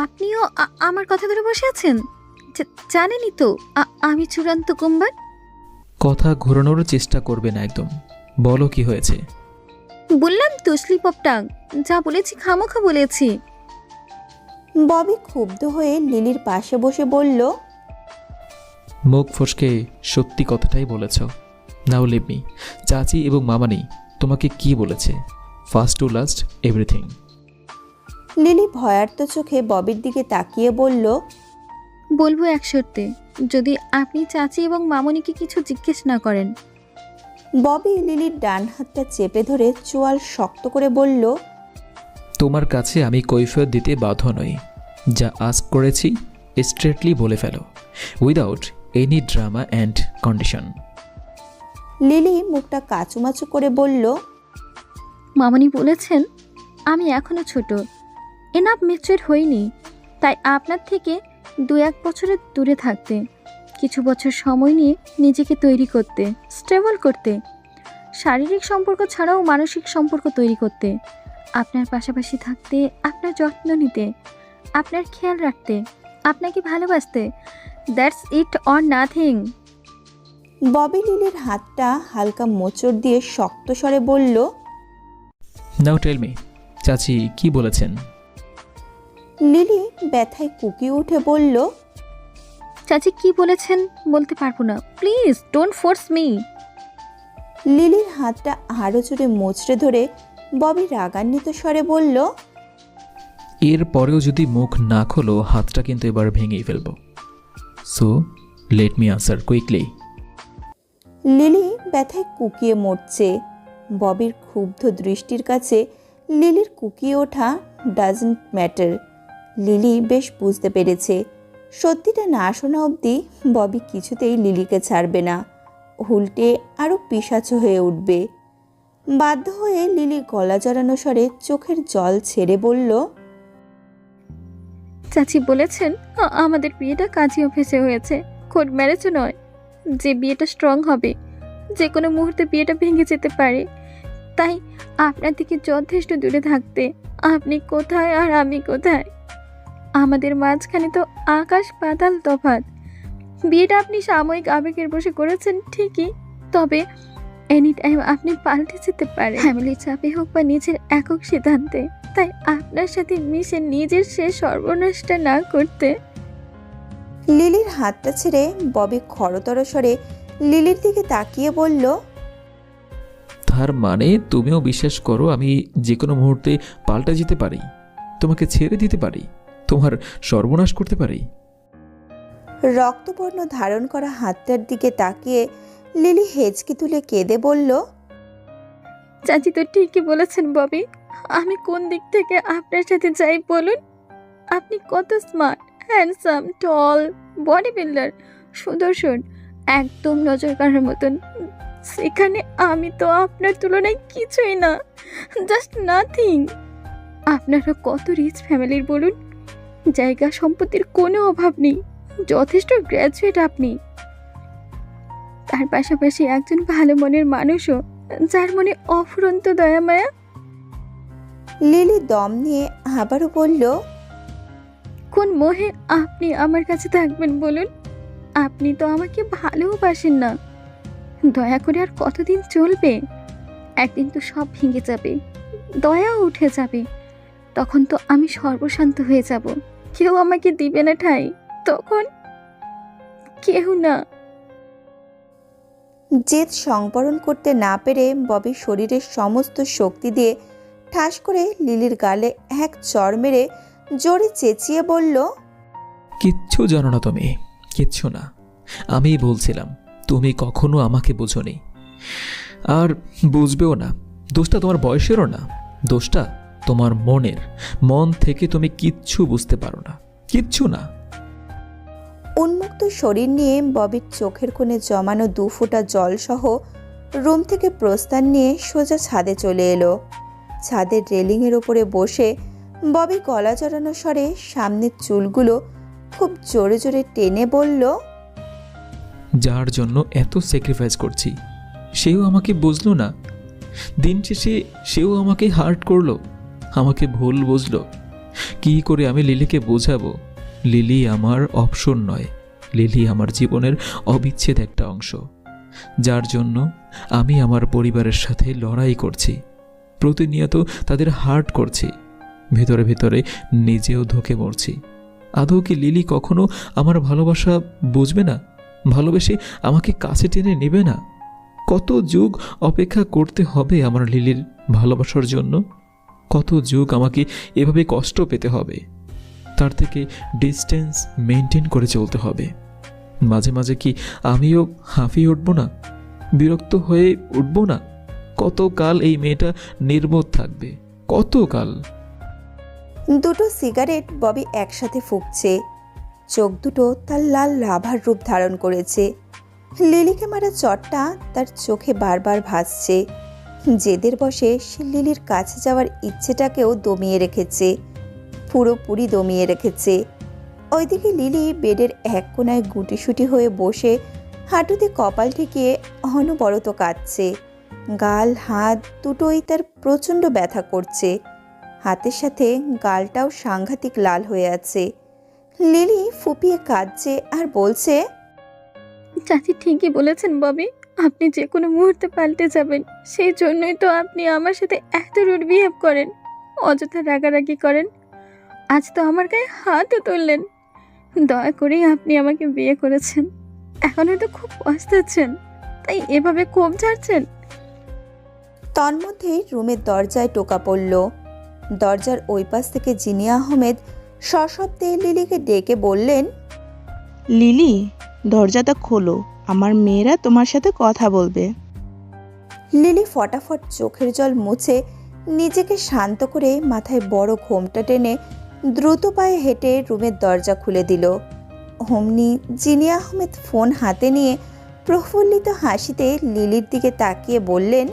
আপনিও আমার কথা ধরে বসে আছেন? জানেনই তো আমি চূড়ান্ত কুম্বার। কথা ঘোরানোর চেষ্টা করবে না একদম। বলো কি হয়েছে? বললাম তো স্লিপ অফ টাং, যা বলেছি খামোখা বলেছি। ববি ক্ষুব্ধ হয়ে লিলির পাশে বসে বলল, মুখ ফসকে সত্যি কথাটাই বলেছ। Now leave me. চাচি এবং মামানি তোমাকে কি বলেছে? First to last everything. Lily ভয়ার্ত চোখে ববির দিকে তাকিয়ে বলল, বলবো এক শর্তে, যদি আপনি চাচি এবং মামনিকে কিছু জিজ্ঞেস না করেন। ববি লিলির ডান হাতটা চেপে ধরে চোয়াল শক্ত করে বলল, তোমার কাছে আমি কৈফিয়ত দিতে বাধ্য নই। যা আস্ক করেছি স্ট্রেটলি বলে ফেলো, without any drama and condition. Lily মুখটা কাচুমাচু করে বলল, মামনি বলেছেন আমি এখনো ছোট, এনাফ ম্যাচিউর হইনি, তাই আপনার থেকে 2-1 বছরের দূরে থাকতে, কিছু বছর সময় নিয়ে নিজেকে তৈরি করতে, স্টেবল করতে, শারীরিক সম্পর্ক ছাড়াও মানসিক সম্পর্ক তৈরি করতে, আপনার পাশাপাশি থাকতে, আপনার যত্ন নিতে, আপনার খেয়াল রাখতে, আপনাকে ভালোবাসতে। That's it or nothing. Bobby লিলির হাতটা হালকা মোচড় দিয়ে শক্ত স্বরে বলল, নাও টেল মি, চাচি কি বলেছেন? লিলি ব্যথায় কুকিয়ে উঠে বলল, চাচি কি বলেছেন বলতে পারবো না, প্লিজ ডোন্ট ফোর্স মি। লিলির হাতটা আরো জোরে মোচড়ে ধরে ববি রাগান্বিত স্বরে বলল, এর পরেও যদি মুখ না খোলো হাতটা কিন্তু এবার ভেঙেই ফেলবো। So let me answer quickly. Lily ব্যথায় কুকিয়ে মরছে। ববির ক্ষুব্ধ দৃষ্টির কাছে লিলির কুকিয়ে ওঠা ডাজন্ট ম্যাটার। লিলি বেশ বুঝতে পেরেছে সত্যিটা না শোনা অবধি ববি কিছুতেই লিলিকে ছাড়বে না, উল্টে আরও পিশাচ হয়ে উঠবে। বাধ্য হয়ে লিলি গলা জড়ানো স্বরে চোখের জল ছেড়ে বলল, চাচি বলেছেন আমাদের বিয়েটা কাজী অফিসে হয়েছে, কোর্ট ম্যারেজও নয়। যে বিয়েটা স্ট্রং হবে, যে কোনো মুহূর্তে বিয়েটা ভেঙে যেতে পারে। তাই আপনার থেকে যথেষ্ট দূরে থাকতে। আপনি কোথায় আর আমি কোথায়, আমাদের মাঝখানে তো আকাশ পাতাল তফাৎ। বিয়েটা আপনি সাময়িক আবেগের বশে করেছেন ঠিকই, তবে এনি টাইম আপনি পাল্টে যেতে পারেন, ফ্যামিলির চাপে হোক বা নিজের একক সিদ্ধান্তে। তাই আপনার সাথে মিশে নিজের শেষ সর্বনাশটা না করতে। লিলির হাতটা ছেড়ে ববি খরতর স্বরে লিলির দিকে তাকিয়ে বলল, তার মানে তুমিও বিশ্বাস করো আমি যে কোনো মুহূর্তে পাল্টা যেতে পারি, তোমাকে ছেড়ে দিতে পারি, তোমার সর্বনাশ করতে পারি? রক্তবর্ণ ধারণ করা হাতটার দিকে তাকিয়ে লিলি হেঁচকি তুলে কেঁদে বলল, চাচি তো ঠিকই বলেছেন ববি। আমি কোন দিক থেকে আপনার সাথে যাই বলুন? আপনি কত স্মার্ট, হ্যান্ডসাম, টল, বডি বিল্ডার, সুদর্শন, একদম নজর কাড়ার মতন। সেখানে আমি তো আপনার তুলনায় কিছুই না, জাস্ট নাথিং। আপনারা কত রিচ ফ্যামিলির বলুন, জায়গা সম্পত্তির কোনো অভাব নেই, যথেষ্ট গ্র্যাজুয়েট আপনি। তার পাশাপাশি একজন ভালো মনের মানুষও, যার মনে অফুরন্ত দয়া মায়া। লিলি দম নিয়ে আবারও বলল, কোন মোহে আপনি আমার কাছে থাকবেন বলুন? আপনি তো আমাকে ভালোবাসেন না। দয়া করে আর কতদিন চলবে? একদিন তো সব ভেঙে যাবে, দয়াও উঠে যাবে। তখন তো আমি সর্বশান্ত হয়ে যাব, কেউ আমাকে দিবে না ঠাঁই। তখন কেউ না। জেদ সংবরণ করতে না পেরে ববি শরীরের সমস্ত শক্তি দিয়ে ঠাস করে লিলির গালে এক চড় মেরে জোরে চেঁচিয়ে বলল, কিচ্ছু জানো না তুমি, কিচ্ছু না। আমি বলছিলাম তুমি কখনো আমাকে বোঝোনি, আর বুঝবেও না। দোষটা তোমার বয়সেরও না, দোষটা তোমার মনের। মন থেকে তুমি কিচ্ছু বুঝতে পারো না, কিচ্ছু না। উন্মুক্ত শরীর নিয়ে ববির চোখের কোণে জমানো 2 ফোঁটা জলসহ রুম থেকে প্রস্থান নিয়ে সোজা ছাদে চলে এলো। ছাদের রেলিংয়ের ওপরে বসে ববি গলা জড়ানো স্বরে সামনের চুলগুলো খুব জোরে জোরে টেনে বলল, যার জন্য এত স্যাক্রিফাইস করছি সেও আমাকে বুঝলো না। দিন শেষে সেও আমাকে হার্ট করলো, আমাকে ভুল বুঝলো। কি করে আমি লিলিকে বোঝাবো? লিলি আমার অপশন নয়, লিলি আমার জীবনের অবিচ্ছেদ একটা অংশ, যার জন্য আমি আমার পরিবারের সাথে লড়াই করছি, প্রতিনিয়ত তাদের হার্ট করছি, ভেতরে ভেতরে নিজেও ধোঁকে মরছি। আদৌ কি লিলি কখনো আমার ভালোবাসা বুঝবে না? ভালোবেসে আমাকে কাছে টেনে নেবে না? কত যুগ অপেক্ষা করতে হবে আমার লিলির ভালোবাসার জন্য? কত যুগ আমাকে এভাবে কষ্ট পেতে হবে? তার থেকে ডিস্টেন্স মেনটেন করে চলতে হবে। মাঝে মাঝে কি আমিও হাঁফিয়ে উঠব না? বিরক্ত হয়ে উঠব না? কতকাল এই মেয়েটা নির্বোধ থাকবে? কতকাল? 2টো সিগারেট ববি একসাথে ফুঁকছে। চোখ দুটো তার লাল লাভার রূপ ধারণ করেছে। লিলিকে মারা চটটা তার চোখে বারবার ভাসছে। জেদের বশে সে লিলির কাছে যাওয়ার ইচ্ছেটাকেও দমিয়ে রেখেছে, পুরোপুরি দমিয়ে রেখেছে। ওইদিকে লিলি বেডের এক কোনায় গুটিসুটি হয়ে বসে হাঁটুতে কপাল ঠেকিয়ে অনবরত কাঁদছে। গাল হাত দুটোই তার প্রচণ্ড ব্যথা করছে, হাতের সাথে গালটাও সাংঘাতিক লাল হয়ে আছে। লিলি ফুপিয়ে কাঁদছে আর বলছে, চাচি ঠিকই বলেছেন ববি, আপনি যে কোনো মুহূর্তে পাল্টে যাবেন। সেই জন্যই তো আপনি আমার সাথে এত রুড বিহেভ করেন, অযথা রাগারাগি করেন। আজ তো আমার গায়ে হাতও তুললেন। দয়া করেই আপনি আমাকে বিয়ে করেছেন, এখন হয়তো খুব পস্তাচ্ছেন, তাই এভাবে ক্ষোভ ঝাড়ছেন। তন্মধ্যেই রুমের দরজায় টোকা পড়ল। দরজার ওই পাশ থেকে জিনিয়া আহমেদ সশব্দে লিলিকে ডেকে বললেন, লিলি, দরজাটা খোলো, আমার মেয়েরা তোমার সাথে কথা বলবে। লিলি ফটাফট চোখের জল মুছে নিজেকে শান্ত করে মাথায় বড় ঘোমটা টেনে দ্রুত পায়ে হেঁটে রুমের দরজা খুলে দিল। অমনি জিনিয়া আহমেদ ফোন হাতে নিয়ে প্রফুল্লিত হাসিতে লিলির দিকে তাকিয়ে বললেন,